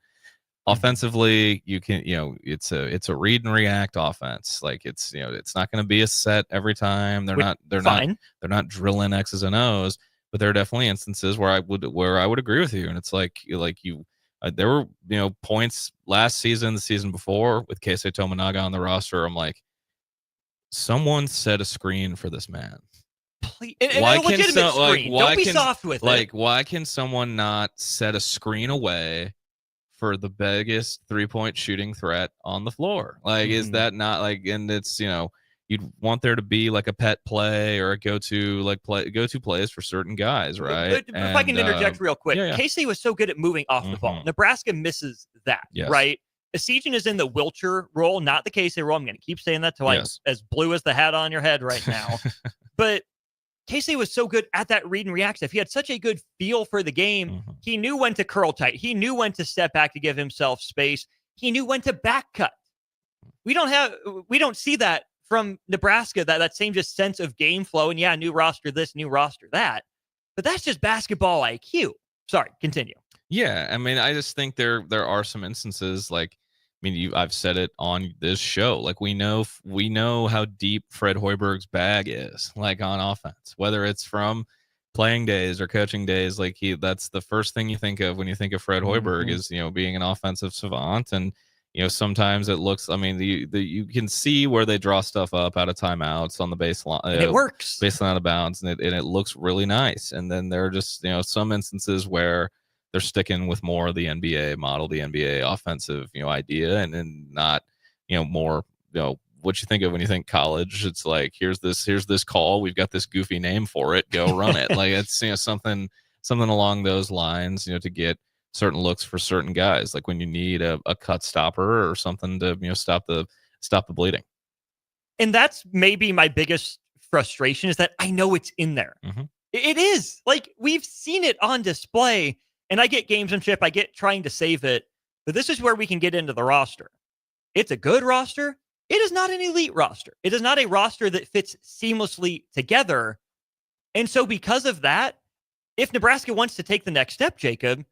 Offensively, you can, it's a read and react offense. Like it's not going to be a set every time. They're not drilling X's and O's, but there are definitely instances where I would agree with you. And it's like there were, points last season, the season before with Keisei Tominaga on the roster. I'm like, someone set a screen for this man. Please, why don't be soft with it. Why can someone not set a screen away for the biggest 3-point shooting threat on the floor? Like, is that not like, and it's, you'd want there to be like a pet play or a go-to plays for certain guys, right? But if I can interject real quick, Casey was so good at moving off the ball. Nebraska misses that, right? Esigian is in the Wilcher role, not the Casey role. I'm going to keep saying that till I'm as blue as the hat on your head right now. But Casey was so good at that read and react stuff. He had such a good feel for the game. He knew when to curl tight. He knew when to step back to give himself space. He knew when to back cut. We don't see that from Nebraska, that same just sense of game flow. And new roster this, new roster that. But that's just basketball IQ. Sorry, continue. Yeah, I mean, I just think there are some instances like, I've said it on this show. Like we know how deep Fred Hoiberg's bag is, like on offense, whether it's from playing days or coaching days. Like that's the first thing you think of when you think of Fred Hoiberg is, being an offensive savant. And, sometimes it looks, you can see where they draw stuff up out of timeouts on the baseline. It works. Baseline out of bounds, and it looks really nice. And then there are just, some instances where they're sticking with more of the NBA model, the NBA offensive, idea, and then not, more, what you think of when you think college. It's like, here's this call. We've got this goofy name for it. Go run it. Like it's, something along those lines, to get certain looks for certain guys. Like when you need a cut stopper or something to, stop the bleeding. And that's maybe my biggest frustration is that I know it's in there. It is like, we've seen it on display. And I get gamesmanship, I get trying to save it, but this is where we can get into the roster. It's a good roster. It is not an elite roster. It is not a roster that fits seamlessly together. And so because of that, if Nebraska wants to take the next step, Jacob,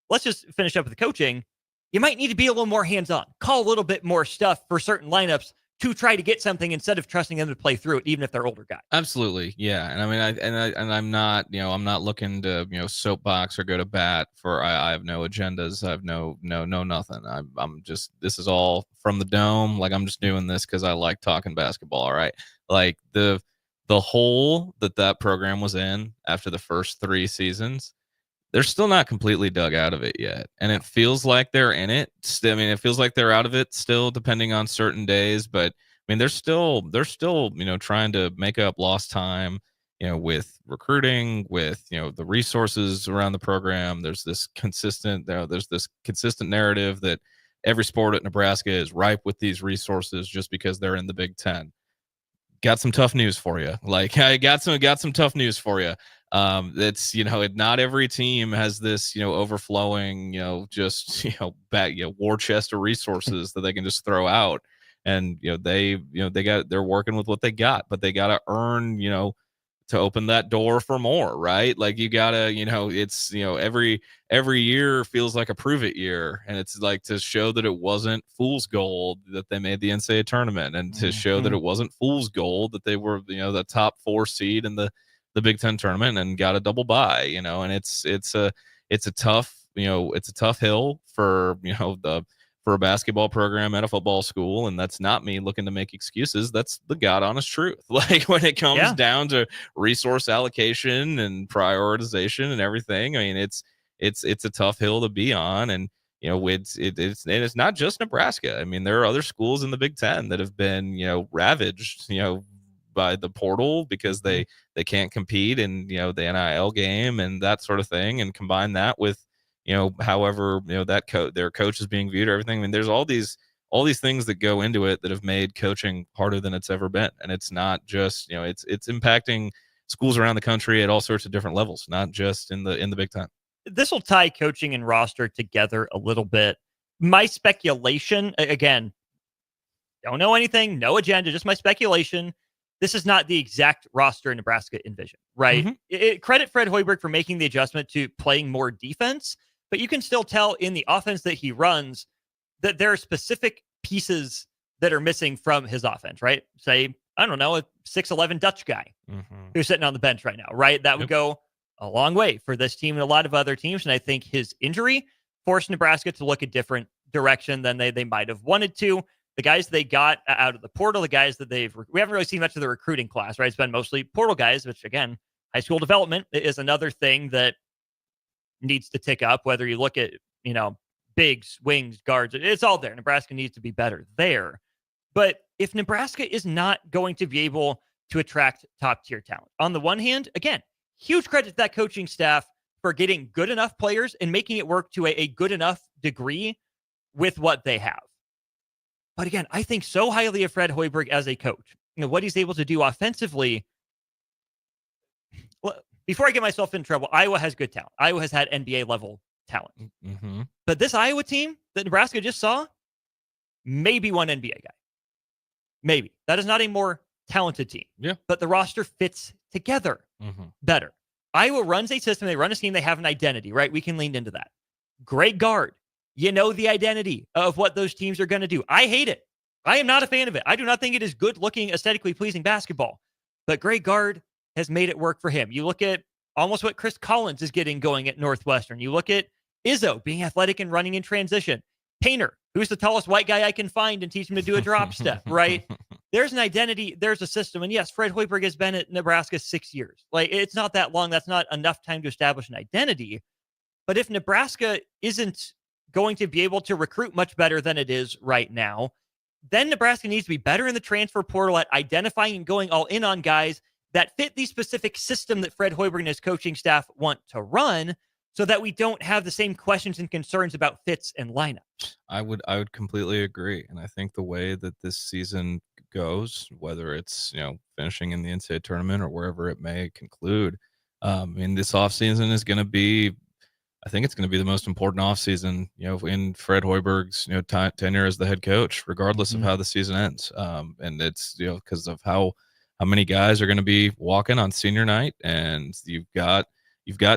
let's just finish up with the coaching. You might need to be a little more hands-on, call a little bit more stuff for certain lineups to try to get something instead of trusting them to play through it, even if they're older guys. Absolutely. Yeah. And I'm not, I'm not looking to, soapbox or go to bat for, I have no agendas. I have no nothing. I'm just, this is all from the dome. Like I'm just doing this because I like talking basketball. All right. Like the hole that program was in after the first 3 seasons, they're still not completely dug out of it yet. And it feels like they're in it. It feels like they're out of it still, depending on certain days. But they're still, trying to make up lost time, with recruiting, with, the resources around the program. There's this consistent narrative that every sport at Nebraska is ripe with these resources just because they're in the Big Ten. Got some tough news for you. Like I got some tough news for you. It's, not every team has this, overflowing, war chest of resources that they can just throw out. And, they're working with what they got, but they got to earn, to open that door for more, right? Like you gotta, it's, every year feels like a prove it year. And it's like to show that it wasn't fool's gold that they made the NCAA tournament, and to show that it wasn't fool's gold that they were, the top 4 seed in the Big Ten tournament and got a double bye, and it's a tough, it's a tough hill for, for a basketball program at a football school. And that's not me looking to make excuses. That's the God honest truth. Like when it comes down to resource allocation and prioritization and everything, I mean, it's a tough hill to be on. And, you know, it's not just Nebraska. I mean, there are other schools in the Big Ten that have been, you know, ravaged, you know, by the portal because they can't compete in, you know, the NIL game and that sort of thing. And combine that with, you know, however, you know, that their coach is being viewed or everything. I mean, there's all these things that go into it that have made coaching harder than it's ever been. And it's not just, you know, it's impacting schools around the country at all sorts of different levels, not just in the Big Ten. This will tie coaching and roster together a little bit. My speculation, again, don't know anything, no agenda, just my speculation. This is not the exact roster Nebraska envisioned, right? Credit Fred Hoiberg for making the adjustment to playing more defense, but you can still tell in the offense that he runs that there are specific pieces that are missing from his offense, right? Say, I don't know, a 6'11" Dutch guy who's sitting on the bench right now, right? That would go a long way for this team and a lot of other teams. And I think his injury forced Nebraska to look a different direction than they might have wanted to. The guys they got out of the portal, the guys that we haven't really seen much of the recruiting class, right? It's been mostly portal guys, which again, high school development is another thing that needs to tick up. Whether you look at, you know, bigs, wings, guards, it's all there. Nebraska needs to be better there. But if Nebraska is not going to be able to attract top tier talent, on the one hand, again, huge credit to that coaching staff for getting good enough players and making it work to a good enough degree with what they have. But again, I think so highly of Fred Hoiberg as a coach. You know, what he's able to do offensively. Well, before I get myself in trouble, Iowa has good talent. Iowa has had NBA level talent. But this Iowa team that Nebraska just saw, maybe one NBA guy. Maybe. That is not a more talented team. Yeah. But the roster fits together better. Iowa runs a system. They run a scheme. They have an identity, right? We can lean into that. Great guard. You know the identity of what those teams are going to do. I hate it. I am not a fan of it. I do not think it is good looking, aesthetically pleasing basketball. But great guard has made it work for him. You look at almost what Chris Collins is getting going at Northwestern. You look at Izzo being athletic and running in transition. Painter, who's the tallest white guy I can find and teach him to do a drop step, right? There's an identity. There's a system. And yes, Fred Hoiberg has been at Nebraska 6 years. Like, it's not that long. That's not enough time to establish an identity. But if Nebraska isn't going to be able to recruit much better than it is right now, then Nebraska needs to be better in the transfer portal at identifying and going all in on guys that fit the specific system that Fred Hoiberg and his coaching staff want to run, so that we don't have the same questions and concerns about fits and lineups. I would completely agree. And I think the way that this season goes, whether it's, you know, finishing in the NCAA tournament or wherever it may conclude, I mean, this offseason is going to be, I think it's going to be the most important offseason, you know, in Fred Hoiberg's, you know, tenure as the head coach, regardless of how the season ends. And it's, you know, because of how many guys are going to be walking on senior night, and you've got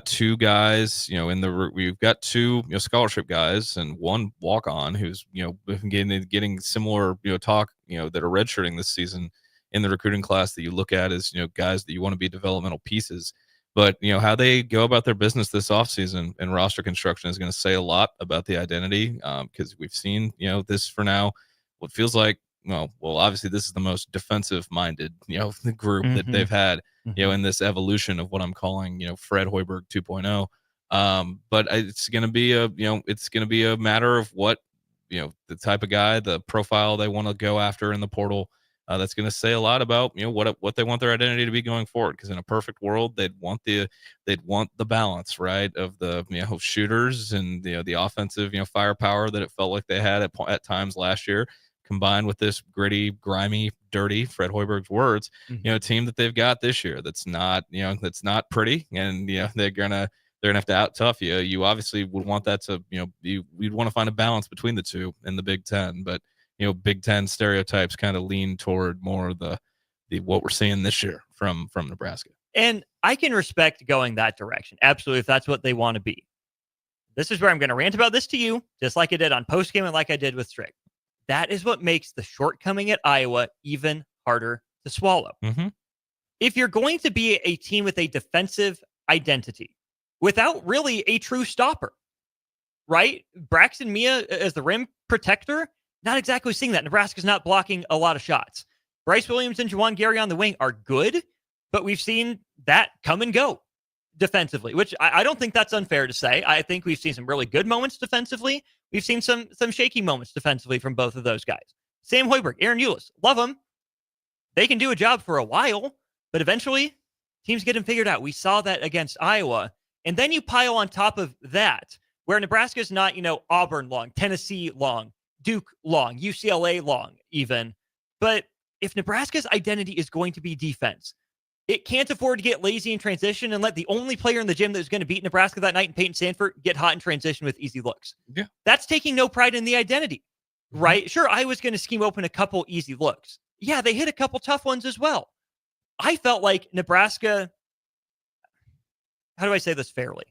two guys, you know, we've got two, you know, scholarship guys and one walk on who's, you know, getting similar, you know, talk, you know, that are redshirting this season in the recruiting class that you look at as, you know, guys that you want to be developmental pieces. But, you know, how they go about their business this offseason and roster construction is going to say a lot about the identity, because we've seen, you know, this for now, what feels like, well, obviously this is the most defensive-minded, you know, group that they've had, you know, in this evolution of what I'm calling, you know, Fred Hoiberg 2.0. But it's going to be it's going to be a matter of what, you know, the type of guy, the profile they want to go after in the portal. That's going to say a lot about, you know, what they want their identity to be going forward. Because in a perfect world, they'd want the balance, right, of the, you know, shooters and, you know, the offensive, you know, firepower that it felt like they had at times last year, combined with this gritty, grimy, dirty, Fred Hoiberg's words, you know, team that they've got this year that's not, you know, that's not pretty, and, you know, they're gonna have to out tough you. You obviously would want that to, you know, we'd want to find a balance between the two in the Big Ten, but, you know, Big Ten stereotypes kind of lean toward more the what we're seeing this year from Nebraska. And I can respect going that direction, absolutely, if that's what they want to be. This is where I'm going to rant about this to you, just like I did on postgame and like I did with Strick. That is what makes the shortcoming at Iowa even harder to swallow. If you're going to be a team with a defensive identity without really a true stopper, right? Braxton Mia as the rim protector, not exactly seeing that. Nebraska's not blocking a lot of shots. Bryce Williams and Juwan Gary on the wing are good, but we've seen that come and go defensively, which I don't think that's unfair to say. I think we've seen some really good moments defensively. We've seen some shaky moments defensively from both of those guys. Sam Hoiberg, Aaron Eulis, love them. They can do a job for a while, but eventually teams get them figured out. We saw that against Iowa. And then you pile on top of that, where Nebraska's not, Auburn long, Tennessee long, Duke long, UCLA long even. But if Nebraska's identity is going to be defense, it can't afford to get lazy in transition and let the only player in the gym that was going to beat Nebraska that night in Peyton Sandfort get hot in transition with easy looks. Yeah. That's taking no pride in the identity, right? Sure, I was going to scheme open a couple easy looks. Yeah, they hit a couple tough ones as well. I felt like Nebraska, how do I say this fairly?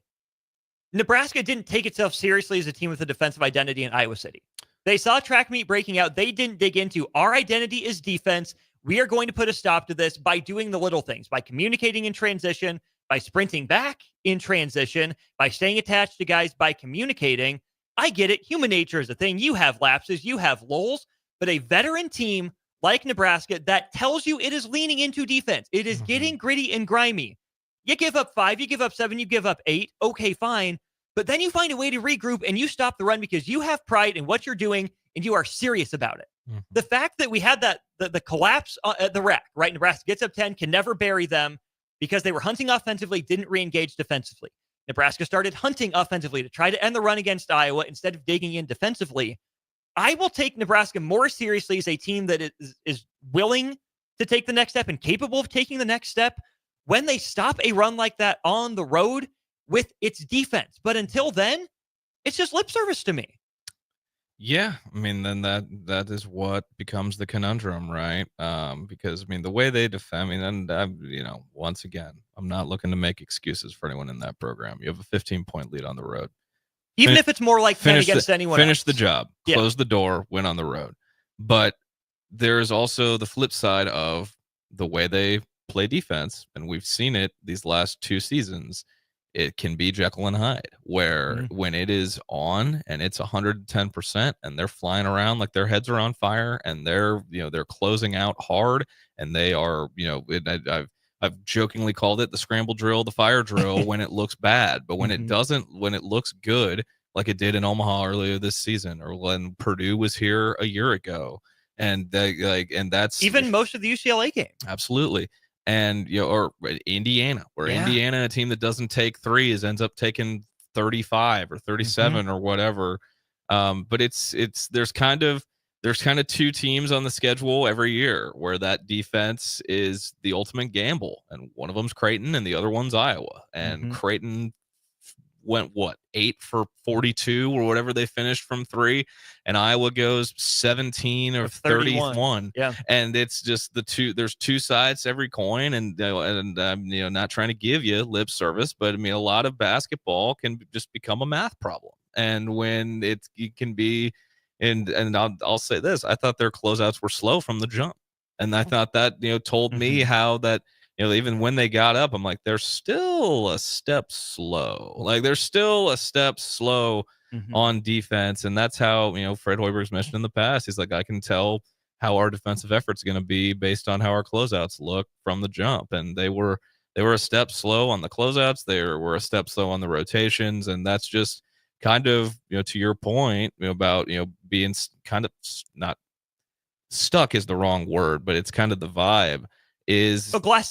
Nebraska didn't take itself seriously as a team with a defensive identity in Iowa City. They saw track meet breaking out. They didn't dig into our identity is defense. We are going to put a stop to this by doing the little things, by communicating in transition, by sprinting back in transition, by staying attached to guys, by communicating. I get it. Human nature is a thing. You have lapses, you have lulls, but a veteran team like Nebraska that tells you it is leaning into defense. It is getting gritty and grimy. You give up 5, you give up 7, you give up 8. Okay, fine. But then you find a way to regroup and you stop the run because you have pride in what you're doing and you are serious about it. The fact that we had that the collapse at the rack, right? Nebraska gets up 10, can never bury them because they were hunting offensively, didn't re-engage defensively. Nebraska started hunting offensively to try to end the run against Iowa instead of digging in defensively. I will take Nebraska more seriously as a team that is willing to take the next step and capable of taking the next step when they stop a run like that on the road with its defense. But until then, it's just lip service to me. Yeah, I mean, then that is what becomes the conundrum, right? Because I mean, the way they defend, and once again, I'm not looking to make excuses for anyone in that program. You have a 15-point lead on the road, even if it's more like 10 against anyone else. Finish the job, close the door, win on the road. But there's also the flip side of the way they play defense, and we've seen it these last 2 seasons. It can be Jekyll and Hyde, where when it is on and it's 110% and they're flying around like their heads are on fire and they're closing out hard and they are, I've jokingly called it the scramble drill, the fire drill when it looks bad, but when it doesn't, when it looks good, like it did in Omaha earlier this season or when Purdue was here a year ago. And that's even most of the UCLA game. Absolutely. And or Indiana, where Indiana, a team that doesn't take threes, ends up taking 35 or 37 or whatever. But there's kind of 2 teams on the schedule every year where that defense is the ultimate gamble, and one of them's Creighton and the other one's Iowa. And Creighton went 8 for 42 or whatever they finished from 3, and Iowa goes 17 or 31. Yeah, and it's just there's 2 sides to every coin, and not trying to give you lip service, but I mean a lot of basketball can just become a math problem, and when it can be, and I'll say this, I thought their closeouts were slow from the jump, and I thought that told me how that. Even when they got up, I'm like, they're still a step slow. On defense. And that's how, Fred Hoiberg's mentioned in the past. He's like, I can tell how our defensive effort's going to be based on how our closeouts look from the jump. And they were a step slow on the closeouts. They were a step slow on the rotations. And that's just kind of, to your point about, being kind of not stuck is the wrong word, but it's kind of the vibe. Is a glass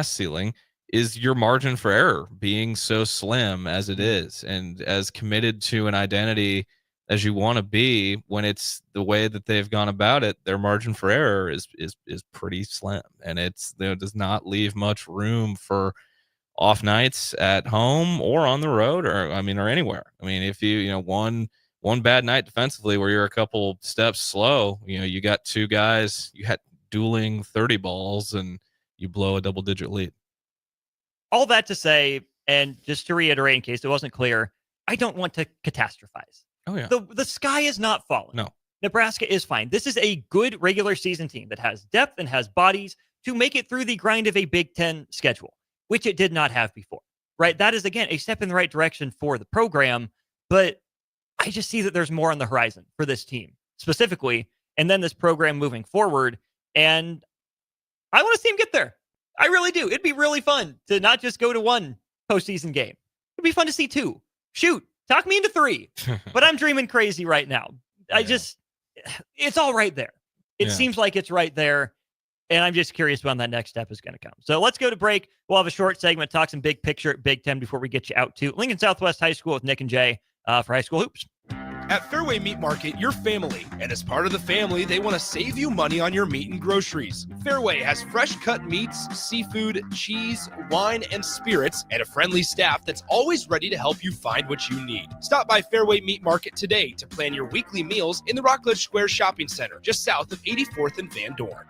ceiling is your margin for error being so slim as it is, and as committed to an identity as you want to be. When it's the way that they've gone about it, their margin for error is pretty slim, and it's does not leave much room for off nights at home or on the road or anywhere. I mean, if you one bad night defensively where you're a couple steps slow, you got 2 guys, you had dueling 30 balls and you blow a double-digit lead. All that to say, and just to reiterate in case it wasn't clear, I don't want to catastrophize. Oh yeah. The sky is not falling. No. Nebraska is fine. This is a good regular season team that has depth and has bodies to make it through the grind of a Big Ten schedule, which it did not have before, right? That is, again, a step in the right direction for the program, but I just see that there's more on the horizon for this team specifically, and then this program moving forward. And I want to see him get there. I really do. It'd be really fun to not just go to one postseason game. It'd be fun to see 2. Shoot, talk me into 3. But I'm dreaming crazy right now. It's all right there. It seems like it's right there. And I'm just curious when that next step is going to come. So let's go to break. We'll have a short segment, talk some big picture at Big Ten before we get you out to Lincoln Southwest High School with Nick and Jay for High School Hoops. At Fairway Meat Market, you're family, and as part of the family, they want to save you money on your meat and groceries. Fairway has fresh cut meats, seafood, cheese, wine, and spirits, and a friendly staff that's always ready to help you find what you need. Stop by Fairway Meat Market today to plan your weekly meals in the Rockledge Square Shopping Center, just south of 84th and Van Dorn.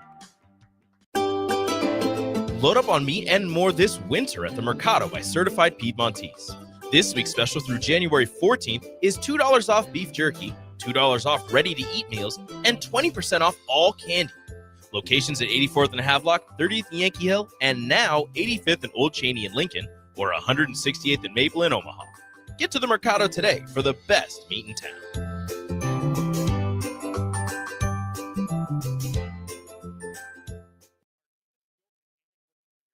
Load up on meat and more this winter at the Mercado by Certified Piedmontese. This week's special through January 14th is $2 off beef jerky, $2 off ready-to-eat meals, and 20% off all candy. Locations at 84th and Havelock, 30th and Yankee Hill, and now 85th and Old Cheney in Lincoln, or 168th and Maple in Omaha. Get to the Mercado today for the best meat in town.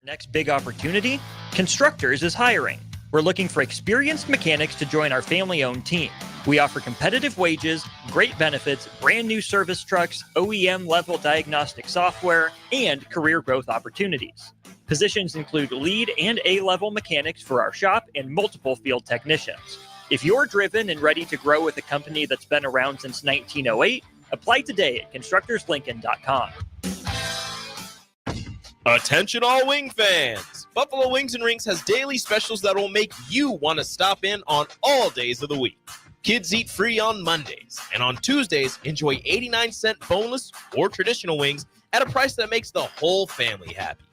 Next big opportunity, Constructors is hiring. We're looking for experienced mechanics to join our family-owned team. We offer competitive wages, great benefits, brand new service trucks, OEM-level diagnostic software, and career growth opportunities. Positions include lead and A-level mechanics for our shop and multiple field technicians. If you're driven and ready to grow with a company that's been around since 1908, apply today at constructorslincoln.com. Attention all wing fans! Buffalo Wings and Rings has daily specials that will make you want to stop in on all days of the week. Kids eat free on Mondays, and on Tuesdays, enjoy 89-cent boneless or traditional wings at a price that makes the whole family happy.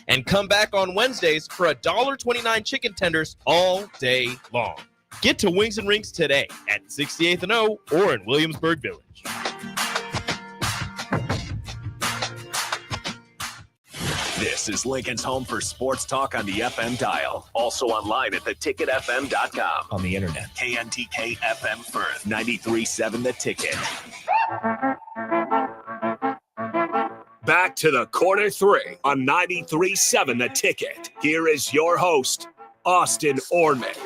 And come back on Wednesdays for $1.29 chicken tenders all day long. Get to Wings and Rings today at 68th and O or in Williamsburg Village. This is Lincoln's home for sports talk on the FM dial. Also online at theticketfm.com. On the internet. KNTK FM Firth, 93.7 The Ticket. Back to the corner 3 on 93.7 The Ticket. Here is your host, Austin Oerman.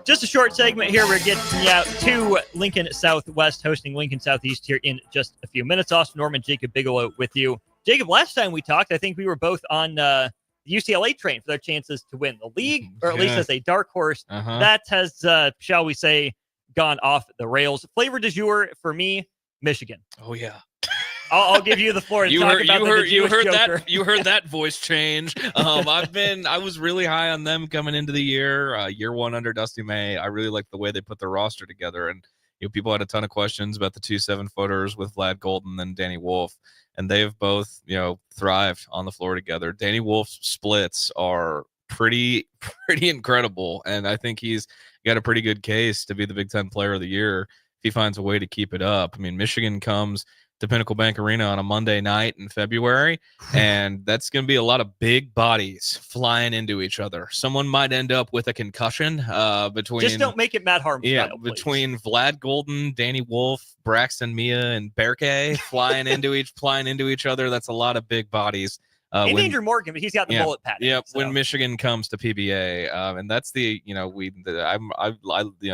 Just a short segment here. We're getting out to Lincoln Southwest, hosting Lincoln Southeast here in just a few minutes. Austin Oerman, Jacob Bigelow with you. Jacob, last time we talked, I think we were both on the UCLA train for their chances to win the league, or at least as a dark horse. That has, shall we say, gone off the rails. Flavor du jour for me, Michigan. Oh, yeah. I'll give you the floor to talk about the you heard Joker. that. You heard that voice change. I was really high on them coming into the year. Year one under Dusty May. I really liked the way they put their roster together, and people had a ton of questions about the 2 7-footers with Vlad Golden and Danny Wolf. And they've both, thrived on the floor together. Danny Wolf's splits are pretty incredible, and I think he's got a pretty good case to be the Big Ten Player of the Year if he finds a way to keep it up. I mean, Michigan comes to Pinnacle Bank Arena on a Monday night in February, and that's going to be a lot of big bodies flying into each other. Someone might end up with a concussion between. Just don't make it Matt Harmon style, between Vlad Golden, Danny Wolf, Braxton Mia, and Berke flying into each other. That's a lot of big bodies. And Andrew Morgan, but he's got the bullet pad. Yeah, so. When Michigan comes to PBA, and that's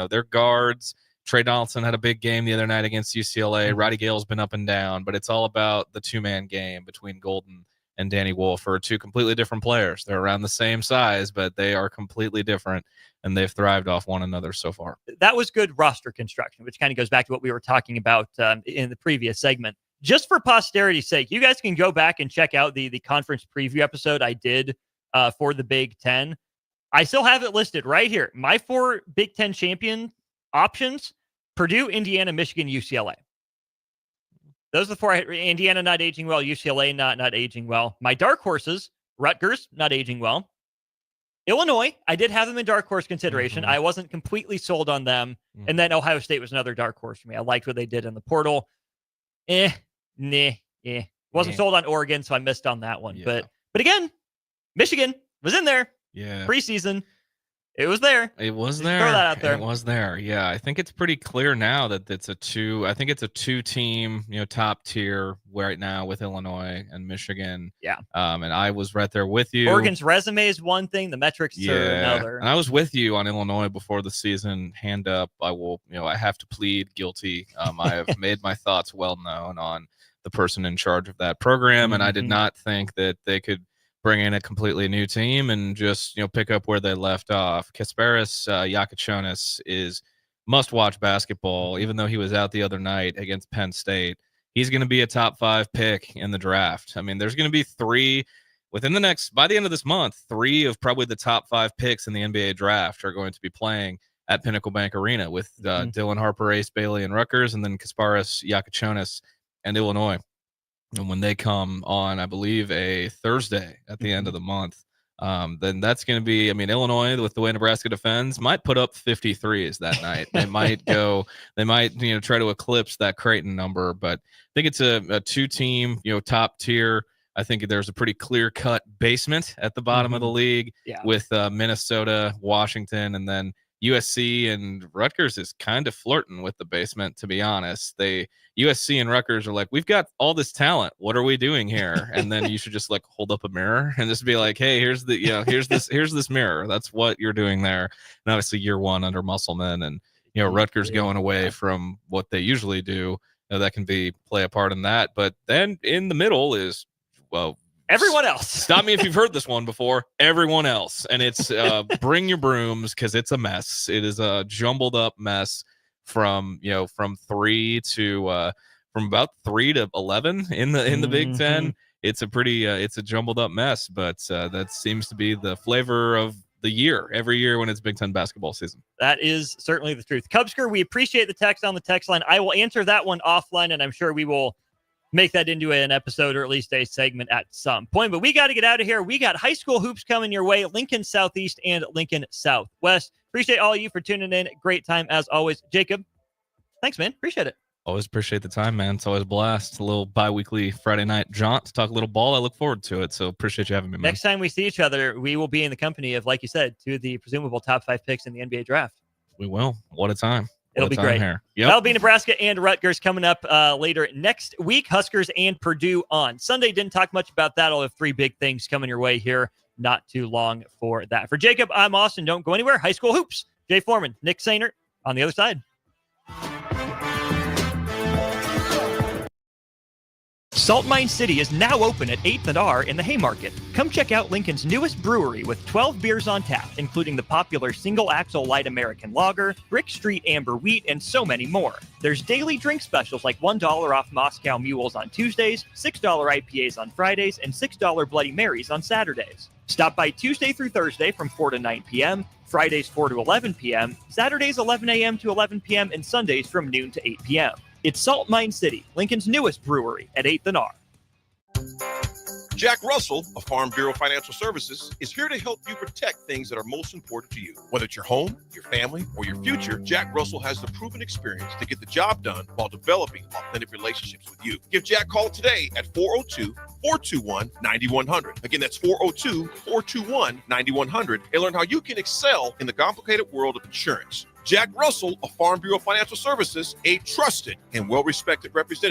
their guards. Trey Donaldson had a big game the other night against UCLA. Roddy Gale's been up and down, but it's all about the 2-man game between Golden and Danny Wolf, are 2 completely different players. They're around the same size, but they are completely different, and they've thrived off one another so far. That was good roster construction, which kind of goes back to what we were talking about in the previous segment. Just for posterity's sake, you guys can go back and check out the conference preview episode I did for the Big Ten. I still have it listed right here. My 4 Big Ten champion options: Purdue, Indiana, Michigan, UCLA. Those are the 4. Indiana not aging well, UCLA not aging well. My dark horses: Rutgers not aging well. Illinois, I did have them in dark horse consideration. I wasn't completely sold on them. And then Ohio State was another dark horse for me. I liked what they did in the portal. Wasn't sold on Oregon, so I missed on that one. Yeah. But again, Michigan was in there. Yeah. Preseason. It was there. It was Just there. throw that out there. It was there. Yeah, I think it's pretty clear now that it's a two-team, top tier right now with Illinois and Michigan. Yeah. And I was right there with you. Oregon's resume is one thing, the metrics are another. And I was with you on Illinois before the season. Hand up. I will, I have to plead guilty. I have made my thoughts well known on the person in charge of that program, and I did not think that they could bring in a completely new team and just pick up where they left off. Kasparas Yakuchonis is must-watch basketball. Even though he was out the other night against Penn State, he's going to be a top 5 pick in the draft. I mean, there's going to be 3 by the end of this month. 3 of probably the top 5 picks in the NBA draft are going to be playing at Pinnacle Bank Arena with Dylan Harper, Ace Bailey, and Rutgers, and then Kasparas Yakuchonis and Illinois. And when they come on, I believe, a Thursday at the end of the month, then that's going to be, Illinois, with the way Nebraska defends, might put up 53s that night. They might try to eclipse that Creighton number, but I think it's a 2-team, top tier. I think there's a pretty clear-cut basement at the bottom of the league with Minnesota, Washington, and then USC and Rutgers is kind of flirting with the basement, to be honest. USC and Rutgers are like, we've got all this talent. What are we doing here? And then you should just hold up a mirror and just be like, hey, here's this mirror. That's what you're doing there. And obviously year 1 under Musselman and, Rutgers going away from what they usually do. That can play a part in that. But then in the middle is, everyone else. Stop me if you've heard this one before. Everyone else. And it's bring your brooms, because it's a mess. It is a jumbled up mess from about 3 to 11 in the Big Ten. It's a jumbled up mess, but that seems to be the flavor of the year every year when it's Big Ten basketball season. That is certainly the truth. Cubsker, we appreciate the text on the text line. I will answer that one offline, and I'm sure we will make that into an episode or at least a segment at some point. But we got to get out of here. We got high school hoops coming your way, Lincoln Southeast and Lincoln Southwest. Appreciate all of you for tuning in. Great time as always. Jacob, thanks, man. Appreciate it. Always appreciate the time, man. It's always a blast. A little bi-weekly Friday night jaunt to talk a little ball. I look forward to it. So appreciate you having me, man. Next time we see each other, we will be in the company of, like you said, 2 of the presumable top 5 picks in the NBA draft. We will. What a time. It'll be great. Yep. That'll be Nebraska and Rutgers coming up later next week. Huskers and Purdue on Sunday. Didn't talk much about that. I'll have 3 big things coming your way here. Not too long for that. For Jacob, I'm Austin. Don't go anywhere. High school hoops. Jay Foreman, Nick Sainert on the other side. Salt Mine City is now open at 8th and R in the Haymarket. Come check out Lincoln's newest brewery with 12 beers on tap, including the popular Single Axle Light American Lager, Brick Street Amber Wheat, and so many more. There's daily drink specials like $1 off Moscow Mules on Tuesdays, $6 IPAs on Fridays, and $6 Bloody Marys on Saturdays. Stop by Tuesday through Thursday from 4 to 9 p.m., Fridays 4 to 11 p.m., Saturdays 11 a.m. to 11 p.m., and Sundays from noon to 8 p.m. It's Salt Mine City, Lincoln's newest brewery at 8th and R. Jack Russell of Farm Bureau Financial Services is here to help you protect things that are most important to you. Whether it's your home, your family, or your future, Jack Russell has the proven experience to get the job done while developing authentic relationships with you. Give Jack a call today at 402-421-9100. Again, that's 402-421-9100, and learn how you can excel in the complicated world of insurance. Jack Russell of Farm Bureau Financial Services, a trusted and well-respected representative